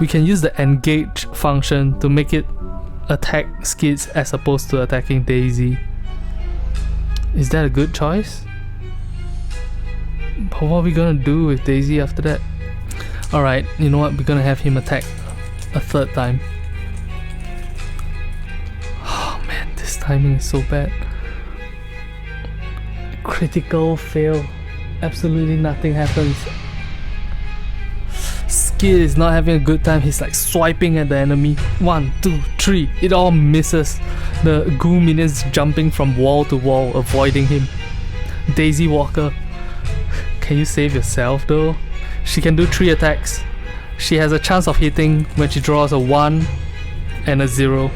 We can use the engage function to make it attack Skids as opposed to attacking Daisy. Is that a good choice? But what are we gonna do with Daisy after that? Alright, you know what? We're gonna have him attack a 3rd time. Oh man, this timing is so bad. Critical fail. Absolutely nothing happens. Skid is not having a good time. He's like swiping at the enemy. 1, 2, 3. It all misses. The ghoul minions jumping from wall to wall, avoiding him. Daisy Walker. Can you save yourself though? She can do 3 attacks. She has a chance of hitting when she draws a 1 and a 0.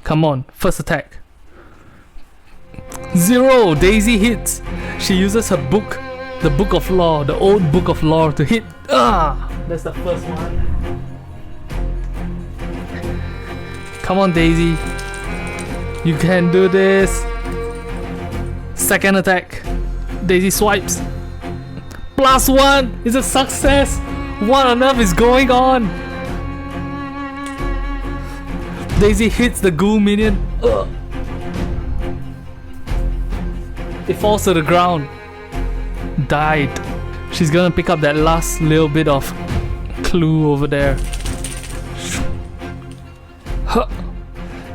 Come on, first attack. 0! Daisy hits. She uses her book, the Book of Law, the old Book of Law to hit. That's the first one. Come on, Daisy. You can do this. Second attack. Daisy swipes. +1 is a success. What on earth is going on? Daisy hits the ghoul minion. It falls to the ground. Died. She's gonna pick up that last little bit of clue over there.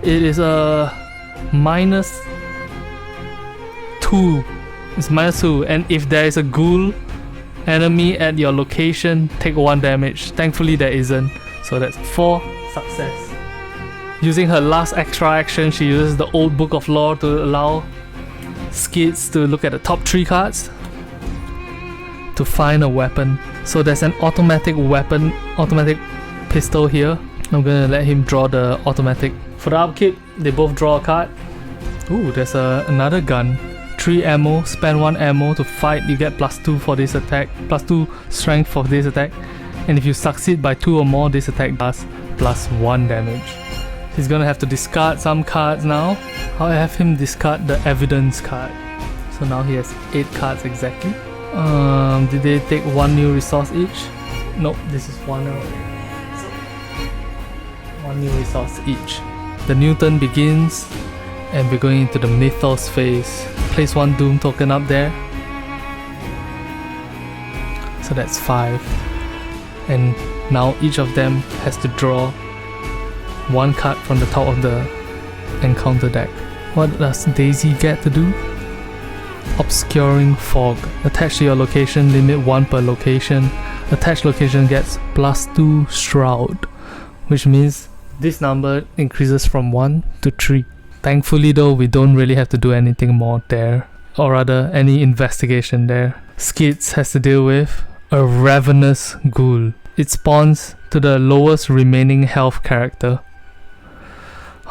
It is a -2. It's -2, and if there is a ghoul enemy at your location, take 1 damage. Thankfully there isn't, so that's 4 success. Using her last extra action, she uses the old Book of Law to allow Skids to look at the top 3 cards to find a weapon. So there's an automatic weapon, automatic pistol here. I'm gonna let him draw the automatic. For the upkeep, they both draw a card. Ooh, there's another gun. 3 ammo, spend 1 ammo to fight, you get +2 for this attack, +2 strength for this attack, and if you succeed by 2 or more, this attack does +1 damage. He's gonna have to discard some cards now. I'll have him discard the evidence card. So now he has 8 cards exactly. Did they take 1 new resource each? Nope, this is 1 already. So 1 new resource each. The new turn begins, and we're going into the Mythos phase. Place 1 Doom token up there. So that's 5. And now each of them has to draw 1 card from the top of the encounter deck. What does Daisy get to do? Obscuring Fog. Attached to your location, limit 1 per location. Attached location gets +2 Shroud, which means this number increases from 1 to 3. Thankfully though, we don't really have to do anything more there, or rather any investigation there. Skids has to deal with a Ravenous Ghoul. It spawns to the lowest remaining health character.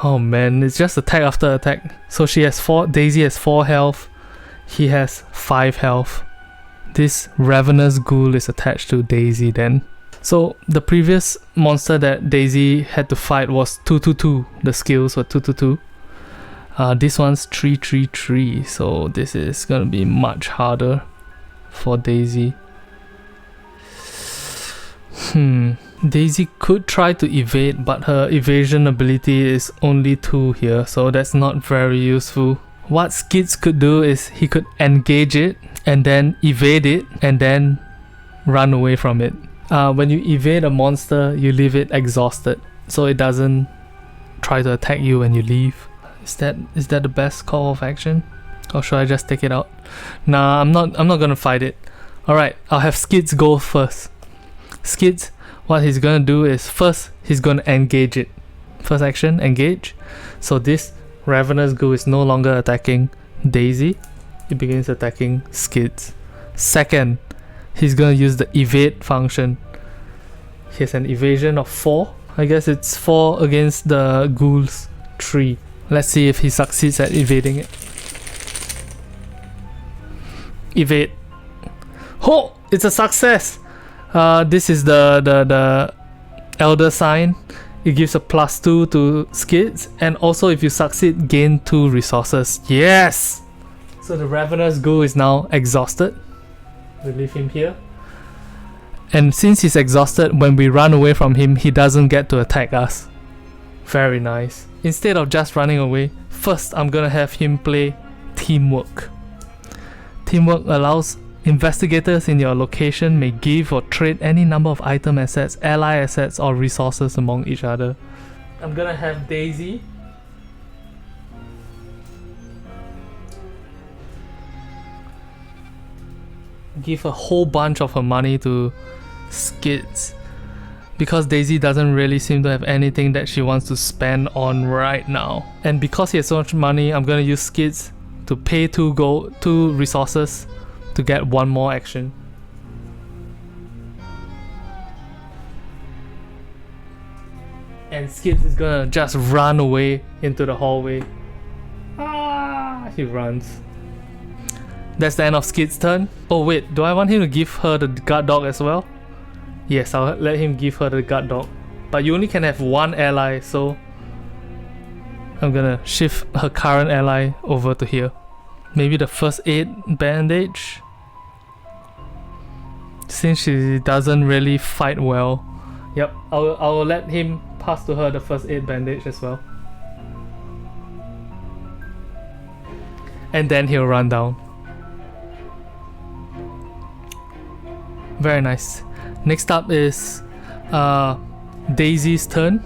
Oh man, it's just attack after attack. So she has 4, Daisy has 4 health, he has 5 health. This Ravenous Ghoul is attached to Daisy then. So the previous monster that Daisy had to fight was 222. The skills were 222. This one's 333, so this is gonna be much harder for Daisy. Daisy could try to evade, but her evasion ability is only 2 here, so that's not very useful. What Skids could do is he could engage it and then evade it and then run away from it. When you evade a monster, you leave it exhausted, so it doesn't try to attack you when you leave. Is that the best call of action? Or should I just take it out? Nah, I'm not gonna fight it. Alright, I'll have Skids go first. Skids, what he's gonna do is first he's gonna engage it. First action, engage. So this Ravenous Ghoul is no longer attacking Daisy. It begins attacking Skids. Second, he's gonna use the evade function. He has an evasion of 4. I guess it's 4 against the ghouls 3. Let's see if he succeeds at evading it. Evade. Oh, it's a success. This is the Elder Sign. It gives a +2 to Skids, and also if you succeed, gain 2 resources. Yes! So the Ravenous Ghoul is now exhausted. We leave him here. And since he's exhausted, when we run away from him, he doesn't get to attack us. Very nice. Instead of just running away, first I'm gonna have him play Teamwork. Teamwork allows investigators in your location may give or trade any number of item assets, ally assets, or resources among each other. I'm gonna have Daisy give a whole bunch of her money to Skids. Because Daisy doesn't really seem to have anything that she wants to spend on right now. And because he has so much money, I'm gonna use Skids to pay 2 resources to get 1 more action. And Skids is gonna just run away into the hallway. He runs. That's the end of Skid's turn. Oh wait, do I want him to give her the guard dog as well? Yes, I'll let him give her the guard dog. But you only can have 1 ally, so I'm gonna shift her current ally over to here. Maybe the first aid bandage? Since she doesn't really fight well. Yep, I'll let him pass to her the first aid bandage as well. And then he'll run down. Very nice. Next up is Daisy's turn.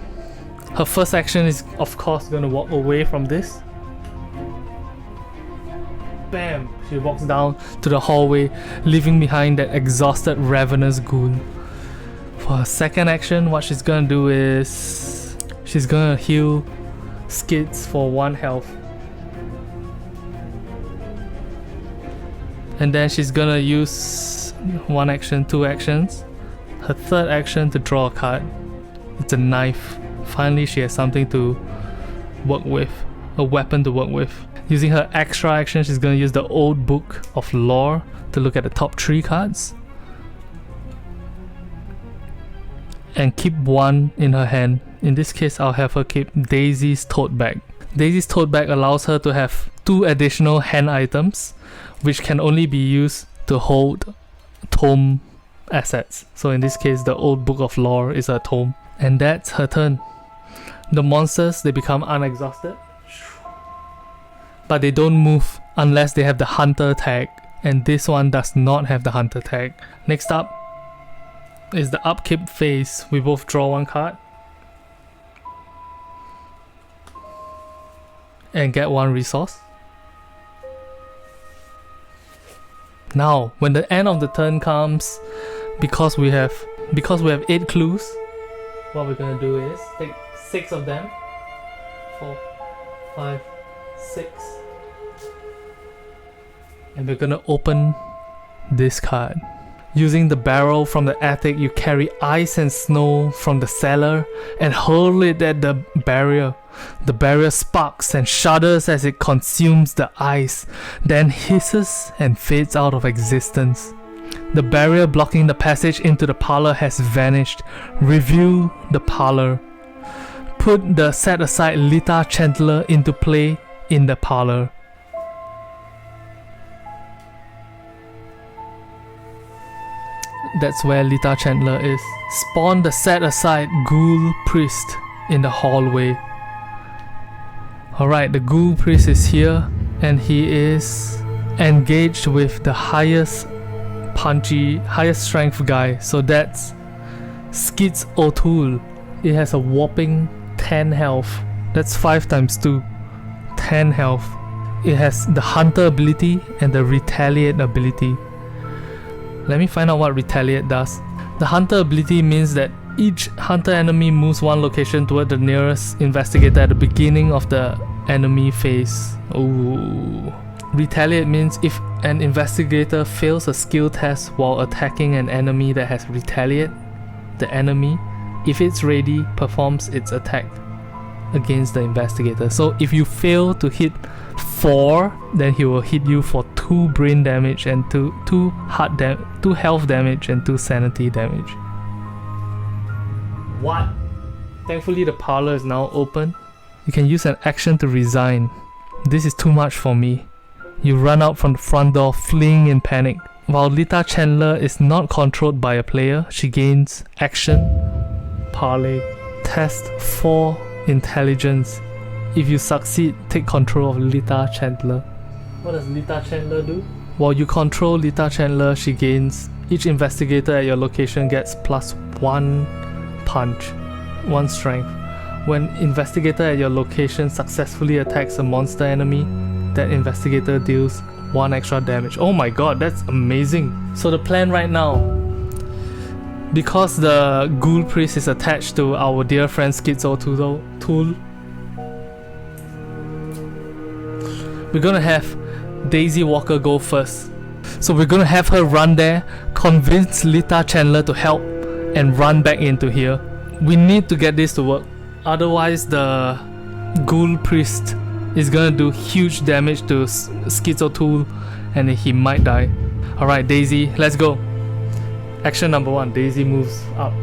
Her first action is of course gonna walk away from this. Bam! She walks down to the hallway, leaving behind that exhausted ravenous goon. For her second action, what she's gonna do is she's gonna heal Skids for 1 health. And then she's gonna use 1 action, 2 actions. Her third action to draw a card. It's a knife. Finally she has something to work with. A weapon to work with. Using her extra action, she's gonna use the old book of lore to look at the top 3 cards. And keep 1 in her hand. In this case, I'll have her keep Daisy's tote bag. Daisy's tote bag allows her to have 2 additional hand items, which can only be used to hold tome assets. So in this case, the old book of lore is a tome. And that's her turn. The monsters, they become unexhausted. But they don't move unless they have the hunter tag. And this one does not have the hunter tag. Next up is the upkeep phase. We both draw 1 card. And get 1 resource. Now, when the end of the turn comes, because we have 8 clues, what we're gonna do is take 6 of them. 4, 5, 6. And we're gonna open this card. Using the barrel from the attic, you carry ice and snow from the cellar and hurl it at the barrier. The barrier sparks and shudders as it consumes the ice, then hisses and fades out of existence. The barrier blocking the passage into the parlor has vanished. Review the parlor. Put the set-aside Lita Chandler into play in the parlor. That's where Lita Chandler is. Spawn the set-aside Ghoul Priest in the hallway. Alright, the Ghoul Priest is here and he is engaged with the highest strength guy. So that's Skids O'Toole. It has a whopping 10 health. That's 5 times 2. 10 health. It has the Hunter ability and the Retaliate ability. Let me find out what Retaliate does. The Hunter ability means that each hunter enemy moves 1 location toward the nearest investigator at the beginning of the enemy phase. Ooh. Retaliate means if an investigator fails a skill test while attacking an enemy that has Retaliate, the enemy, if it's ready, performs its attack against the investigator. So if you fail to hit 4, then he will hit you for 2 brain damage and 2 health damage and 2 sanity damage. What? Thankfully the parlor is now open. You can use an action to resign. This is too much for me. You run out from the front door, fleeing in panic. While Lita Chandler is not controlled by a player, she gains action, parley, test 4 intelligence. If you succeed, take control of Lita Chandler. What does Lita Chandler do? While you control Lita Chandler, she gains, each investigator at your location gets +1 punch, 1 strength. When investigator at your location successfully attacks a monster enemy, that investigator deals 1 extra damage. Oh my god, that's amazing. So the plan right now, because the Ghoul Priest is attached to our dear friend Schizo Tool, we're gonna have Daisy Walker go first. So we're gonna have her run there, convince Lita Chandler to help, and run back into here. We need to get this to work, otherwise the Ghoul Priest is gonna do huge damage to Schizo Tool and he might die. Alright, Daisy, let's go. Action number 1, Daisy moves up.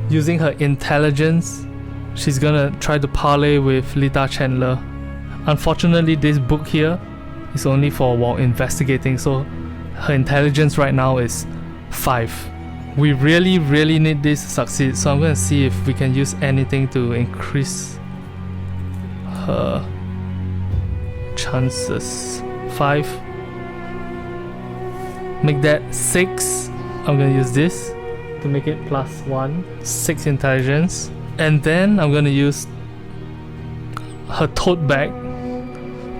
Using her intelligence, she's gonna try to parley with Lita Chandler. Unfortunately, this book here is only for while investigating, so her intelligence right now is 5. We really need this to succeed, so I'm gonna see if we can use anything to increase her chances. 5. Make that 6. I'm gonna use this to make it +1. 6 intelligence. And then I'm gonna use her tote bag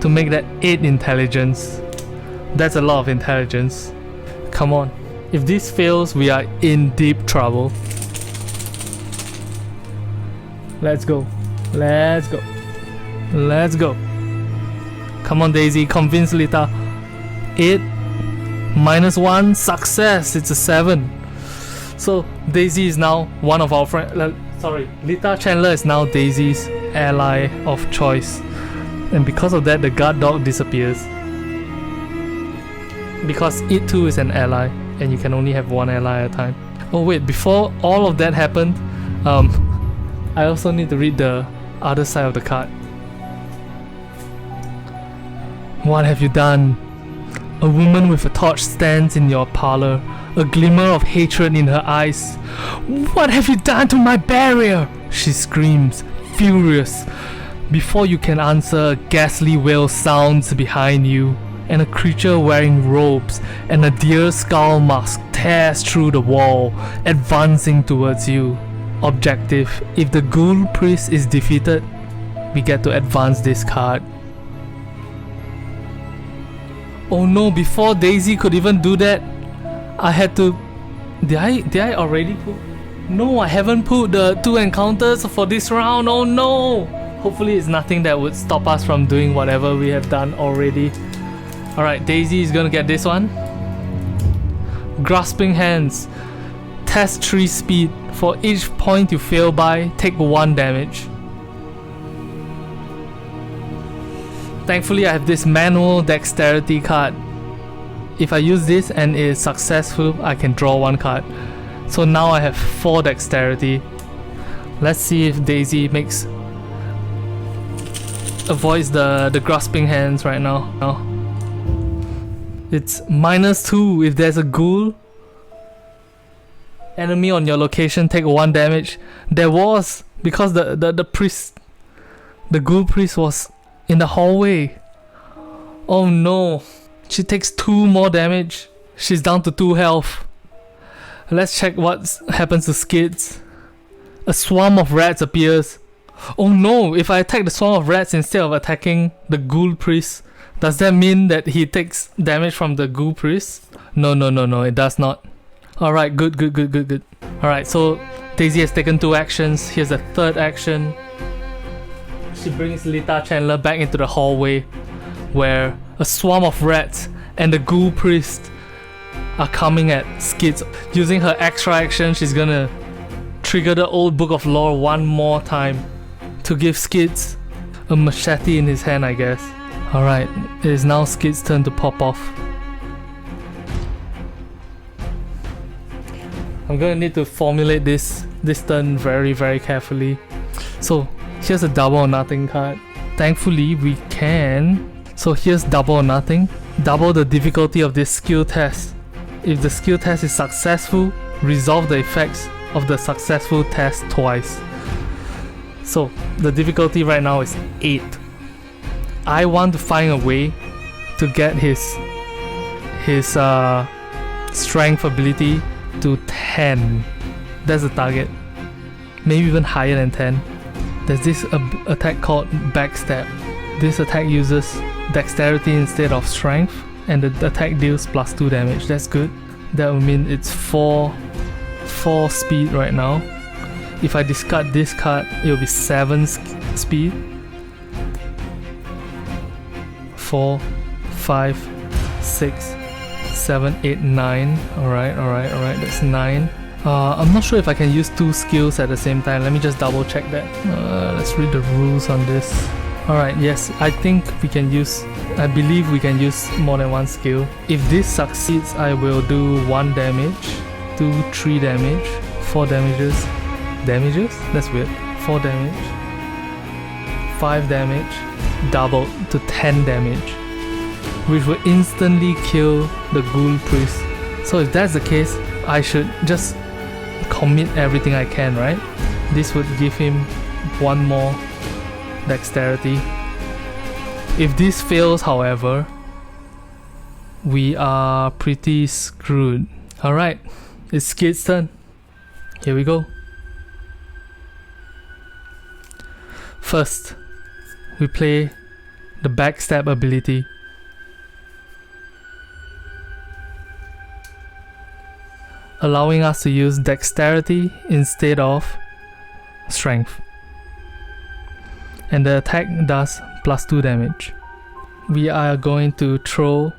to make that 8 intelligence. That's a lot of intelligence. Come on. If this fails, we are in deep trouble. Let's go. Let's go. Let's go. Come on, Daisy, convince Lita. 8 -1, success. It's a 7. So Daisy is now one of our friends. Lita Chandler is now Daisy's ally of choice, and because of that, the guard dog disappears. Because it too is an ally, and you can only have one ally at a time. Oh wait, before all of that happened, I also need to read the other side of the card. What have you done? A woman with a torch stands in your parlor, a glimmer of hatred in her eyes. What have you done to my barrier? She screams, furious. Before you can answer, a ghastly wail sounds behind you, and a creature wearing robes and a deer skull mask tears through the wall, advancing towards you. Objective: if the Ghoul Priest is defeated, we get to advance this card. Oh no, before Daisy could even do that, I had to... Did I already put... No, I haven't put the 2 encounters for this round. Oh no! Hopefully it's nothing that would stop us from doing whatever we have done already. Alright, Daisy is gonna get this one. Grasping Hands. Test 3 speed. For each point you fail by, take 1 damage. Thankfully I have this manual dexterity card. If I use this and it is successful, I can draw 1 card. So now I have 4 dexterity. Let's see if Daisy avoids the grasping hands right now. It's -2 if there's a ghoul. Enemy on your location take 1 damage. There was, because the priest, the Ghoul Priest was in the hallway. Oh no. She takes 2 more damage. She's down to 2 health. Let's check what happens to Skids. A swarm of rats appears. Oh no, if I attack the swarm of rats instead of attacking the Ghoul Priest, does that mean that he takes damage from the Ghoul Priest? No, it does not. Alright, good. Alright, so Daisy has taken 2 actions. Here's a 3rd action. She brings Lita Chandler back into the hallway, where a swarm of rats and the Ghoul Priest are coming at Skids. Using her extra action, she's gonna trigger the old Book of Lore 1 more time to give Skids a machete in his hand, I guess. Alright, it is now Skids' turn to pop off. I'm gonna need to formulate this turn very carefully. So here's a double or nothing card. Thankfully we can. So here's double or nothing. Double the difficulty of this skill test. If the skill test is successful, resolve the effects of the successful test twice. So the difficulty right now is 8. I want to find a way to get his strength ability to 10. That's the target. Maybe even higher than 10. There's this attack called Backstab. This attack uses dexterity instead of strength, and the attack deals +2 damage. That's good. That would mean it's 4 speed right now. If I discard this card, it will be 7 speed. 4, 5, 6, 7, 8, 9. Alright, that's 9. I'm not sure if I can use 2 skills at the same time. Let me just double check that. Let's read the rules on this. Alright, yes, I believe we can use more than 1 skill. If this succeeds, I will do 1 damage, 2, 3 damage, 4 damages. That's weird. 4 damage, 5 damage, doubled to 10 damage, which will instantly kill the Ghoul Priest. So if that's the case, I should just commit everything I can, right? This would give him 1 more dexterity. If this fails, however, we are pretty screwed. Alright, it's Skid's turn. Here we go. First, we play the backstab ability. Allowing us to use dexterity instead of strength. And the attack does +2 damage. We are going to throw.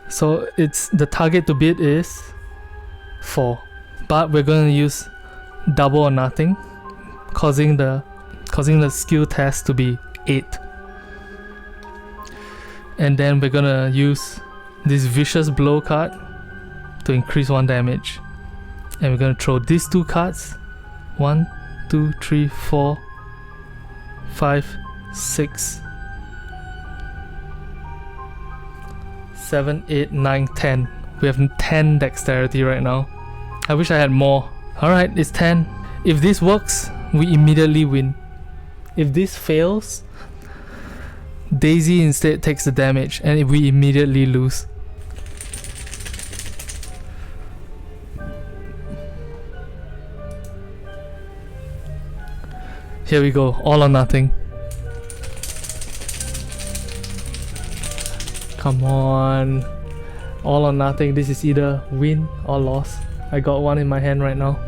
So the target to beat is 4. But we're going to use double or nothing, causing the skill test to be 8. And then we're gonna use this vicious blow card to increase 1 damage. And we're gonna throw these 2 cards. 1, 2, 3, 4, 5, 6, 7, 8, 9, 10. We have 10 dexterity right now. I wish I had more. Alright, it's 10. If this works, we immediately win. If this fails, Daisy instead takes the damage and we immediately lose. Here we go, all or nothing. Come on. All or nothing, this is either win or loss. I got 1 in my hand right now.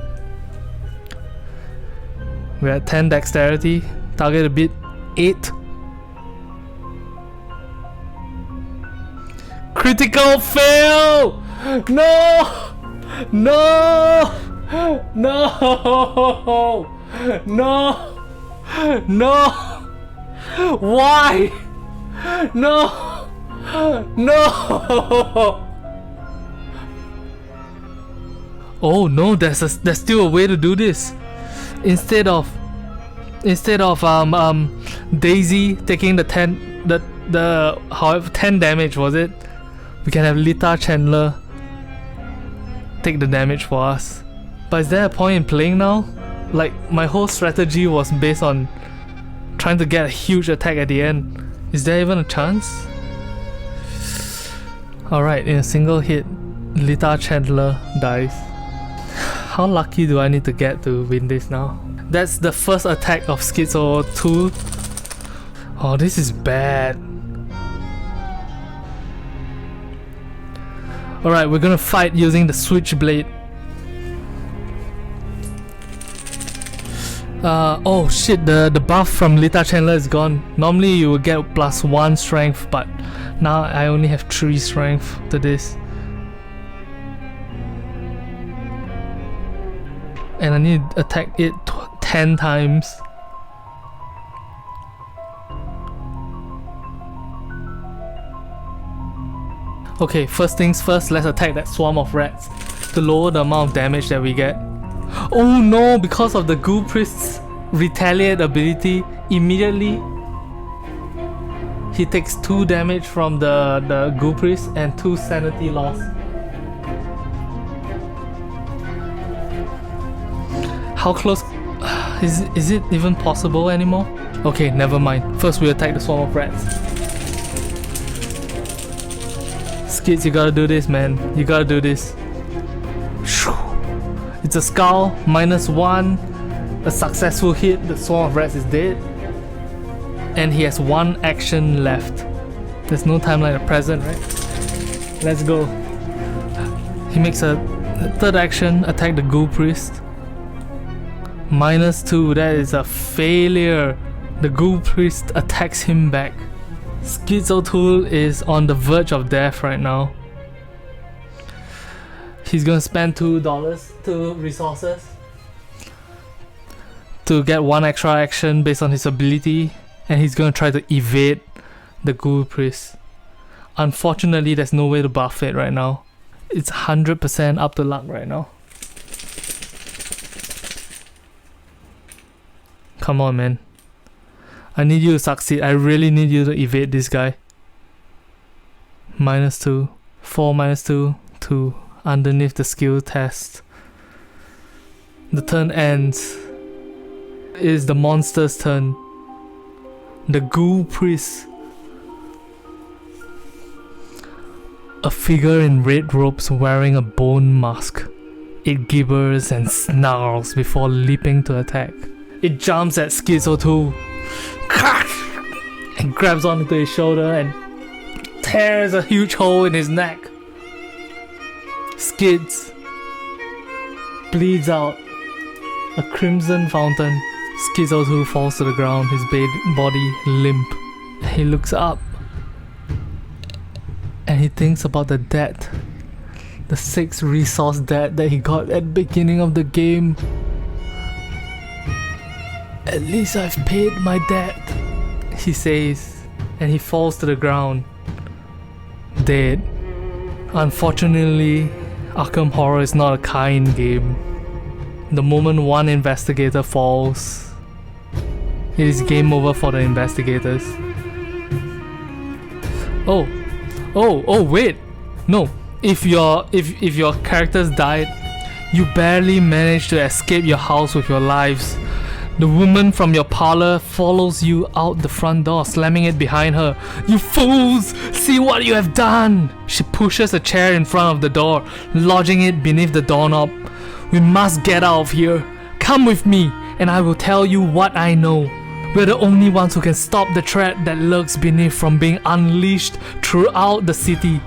We're at 10 dexterity, target a bit 8. Critical fail! No! No! No! No! No! Why? No! No! Oh no, there's still a way to do this. Instead of Daisy taking the 10 damage, was it? We can have Lita Chandler take the damage for us. But is there a point in playing now? Like, my whole strategy was based on trying to get a huge attack at the end. Is there even a chance? Alright, in a single hit, Lita Chandler dies. How lucky do I need to get to win this now? That's the first attack of Schizo 2. Oh, this is bad. Alright, we're gonna fight using the Switchblade. Oh shit, the buff from Lita Chandler is gone. Normally you would get +1 strength, but now I only have 3 strength to this. And I need to attack it 10 times. Okay, first things first, let's attack that swarm of rats to lower the amount of damage that we get. Oh no, because of the Ghoul Priest's retaliate ability, immediately he takes 2 damage from the Ghoul Priest and 2 sanity loss. How close? Is it even possible anymore? Okay, never mind. First we attack the swarm of rats. Skids, you gotta do this, man. You gotta do this. It's a skull, -1. A successful hit, the swarm of rats is dead. and he has one action left. There's no timeline at present, right? Let's go. He makes a third action, attack the Ghoul Priest. -2, that is a failure. The Ghoul Priest attacks him back. Schizo Tool is on the verge of death right now. He's gonna spend $2 resources to get one extra action based on his ability, and he's gonna try to evade the Ghoul Priest. Unfortunately, there's no way to buff it right now. It's 100% up to luck right now. Come on, man. I need you to succeed. I really need you to evade this guy. -2. 4 -2. 2. Underneath the skill test. The turn ends. It is the monster's turn. The Ghoul Priest. A figure in red robes wearing a bone mask. It gibbers and snarls before leaping to attack. It jumps at Schizo 2 and grabs onto his shoulder and tears a huge hole in his neck. Skids, bleeds out, a crimson fountain. Schizo 2 falls to the ground, his body limp. He looks up and he thinks about the debt, the 6 resource debt that he got at the beginning of the game. At least I've paid my debt, he says, and he falls to the ground, dead. Unfortunately, Arkham Horror is not a kind game. The moment one investigator falls, it is game over for the investigators. Oh, wait! No, if your characters died, you barely managed to escape your house with your lives. The woman from your parlor follows you out the front door, slamming it behind her. You fools! See what you have done! She pushes a chair in front of the door, lodging it beneath the doorknob. We must get out of here. Come with me, and I will tell you what I know. We're the only ones who can stop the threat that lurks beneath from being unleashed throughout the city.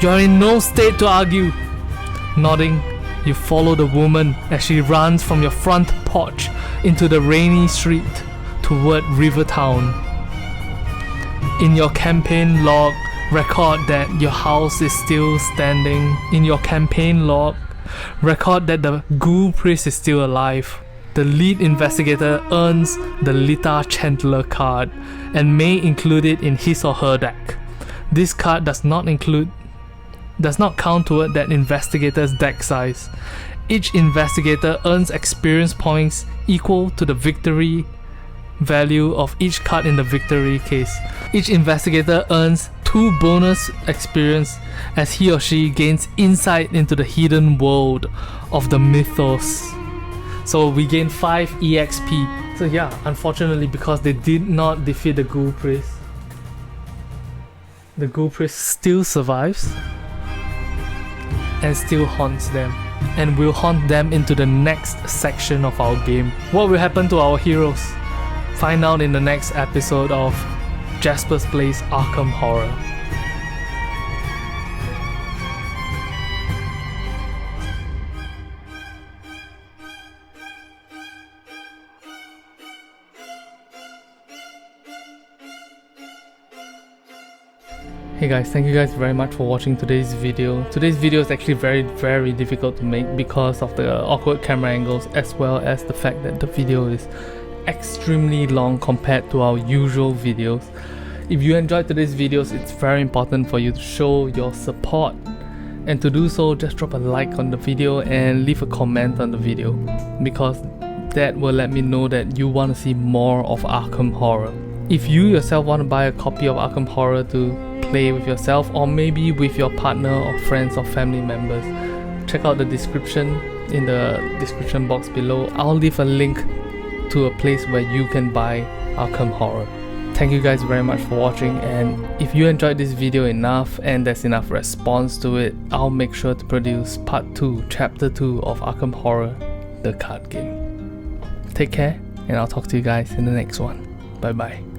You're in no state to argue. Nodding, you follow the woman as she runs from your front porch into the rainy street toward Rivertown. In your campaign log, record that your house is still standing. In your campaign log, record that the Ghoul Priest is still alive. The lead investigator earns the Lita Chandler card and may include it in his or her deck. This card does not count toward that investigator's deck size. Each investigator earns experience points equal to the victory value of each card in the victory case. Each investigator earns 2 bonus experience as he or she gains insight into the hidden world of the mythos. So we gain 5 EXP. So yeah, unfortunately, because they did not defeat the Ghoul Priest, the Ghoul Priest still survives and still haunts them, and will haunt them into the next section of our game. What will happen to our heroes? Find out in the next episode of Jaspas Plays Arkham Horror. Hey guys, thank you guys very much for watching today's video. Today's video is actually very difficult to make because of the awkward camera angles, as well as the fact that the video is extremely long compared to our usual videos. If you enjoyed today's videos, it's very important for you to show your support, and to do so, just drop a like on the video and leave a comment on the video, because that will let me know that you want to see more of Arkham Horror. If you yourself want to buy a copy of Arkham Horror to play with yourself, or maybe with your partner or friends or family members, check out the description in the description box below. I'll leave a link to a place where you can buy Arkham Horror. Thank you guys very much for watching, and if you enjoyed this video enough and there's enough response to it, I'll make sure to produce part 2, chapter 2 of Arkham Horror, the card game. Take care, and I'll talk to you guys in the next one. Bye bye.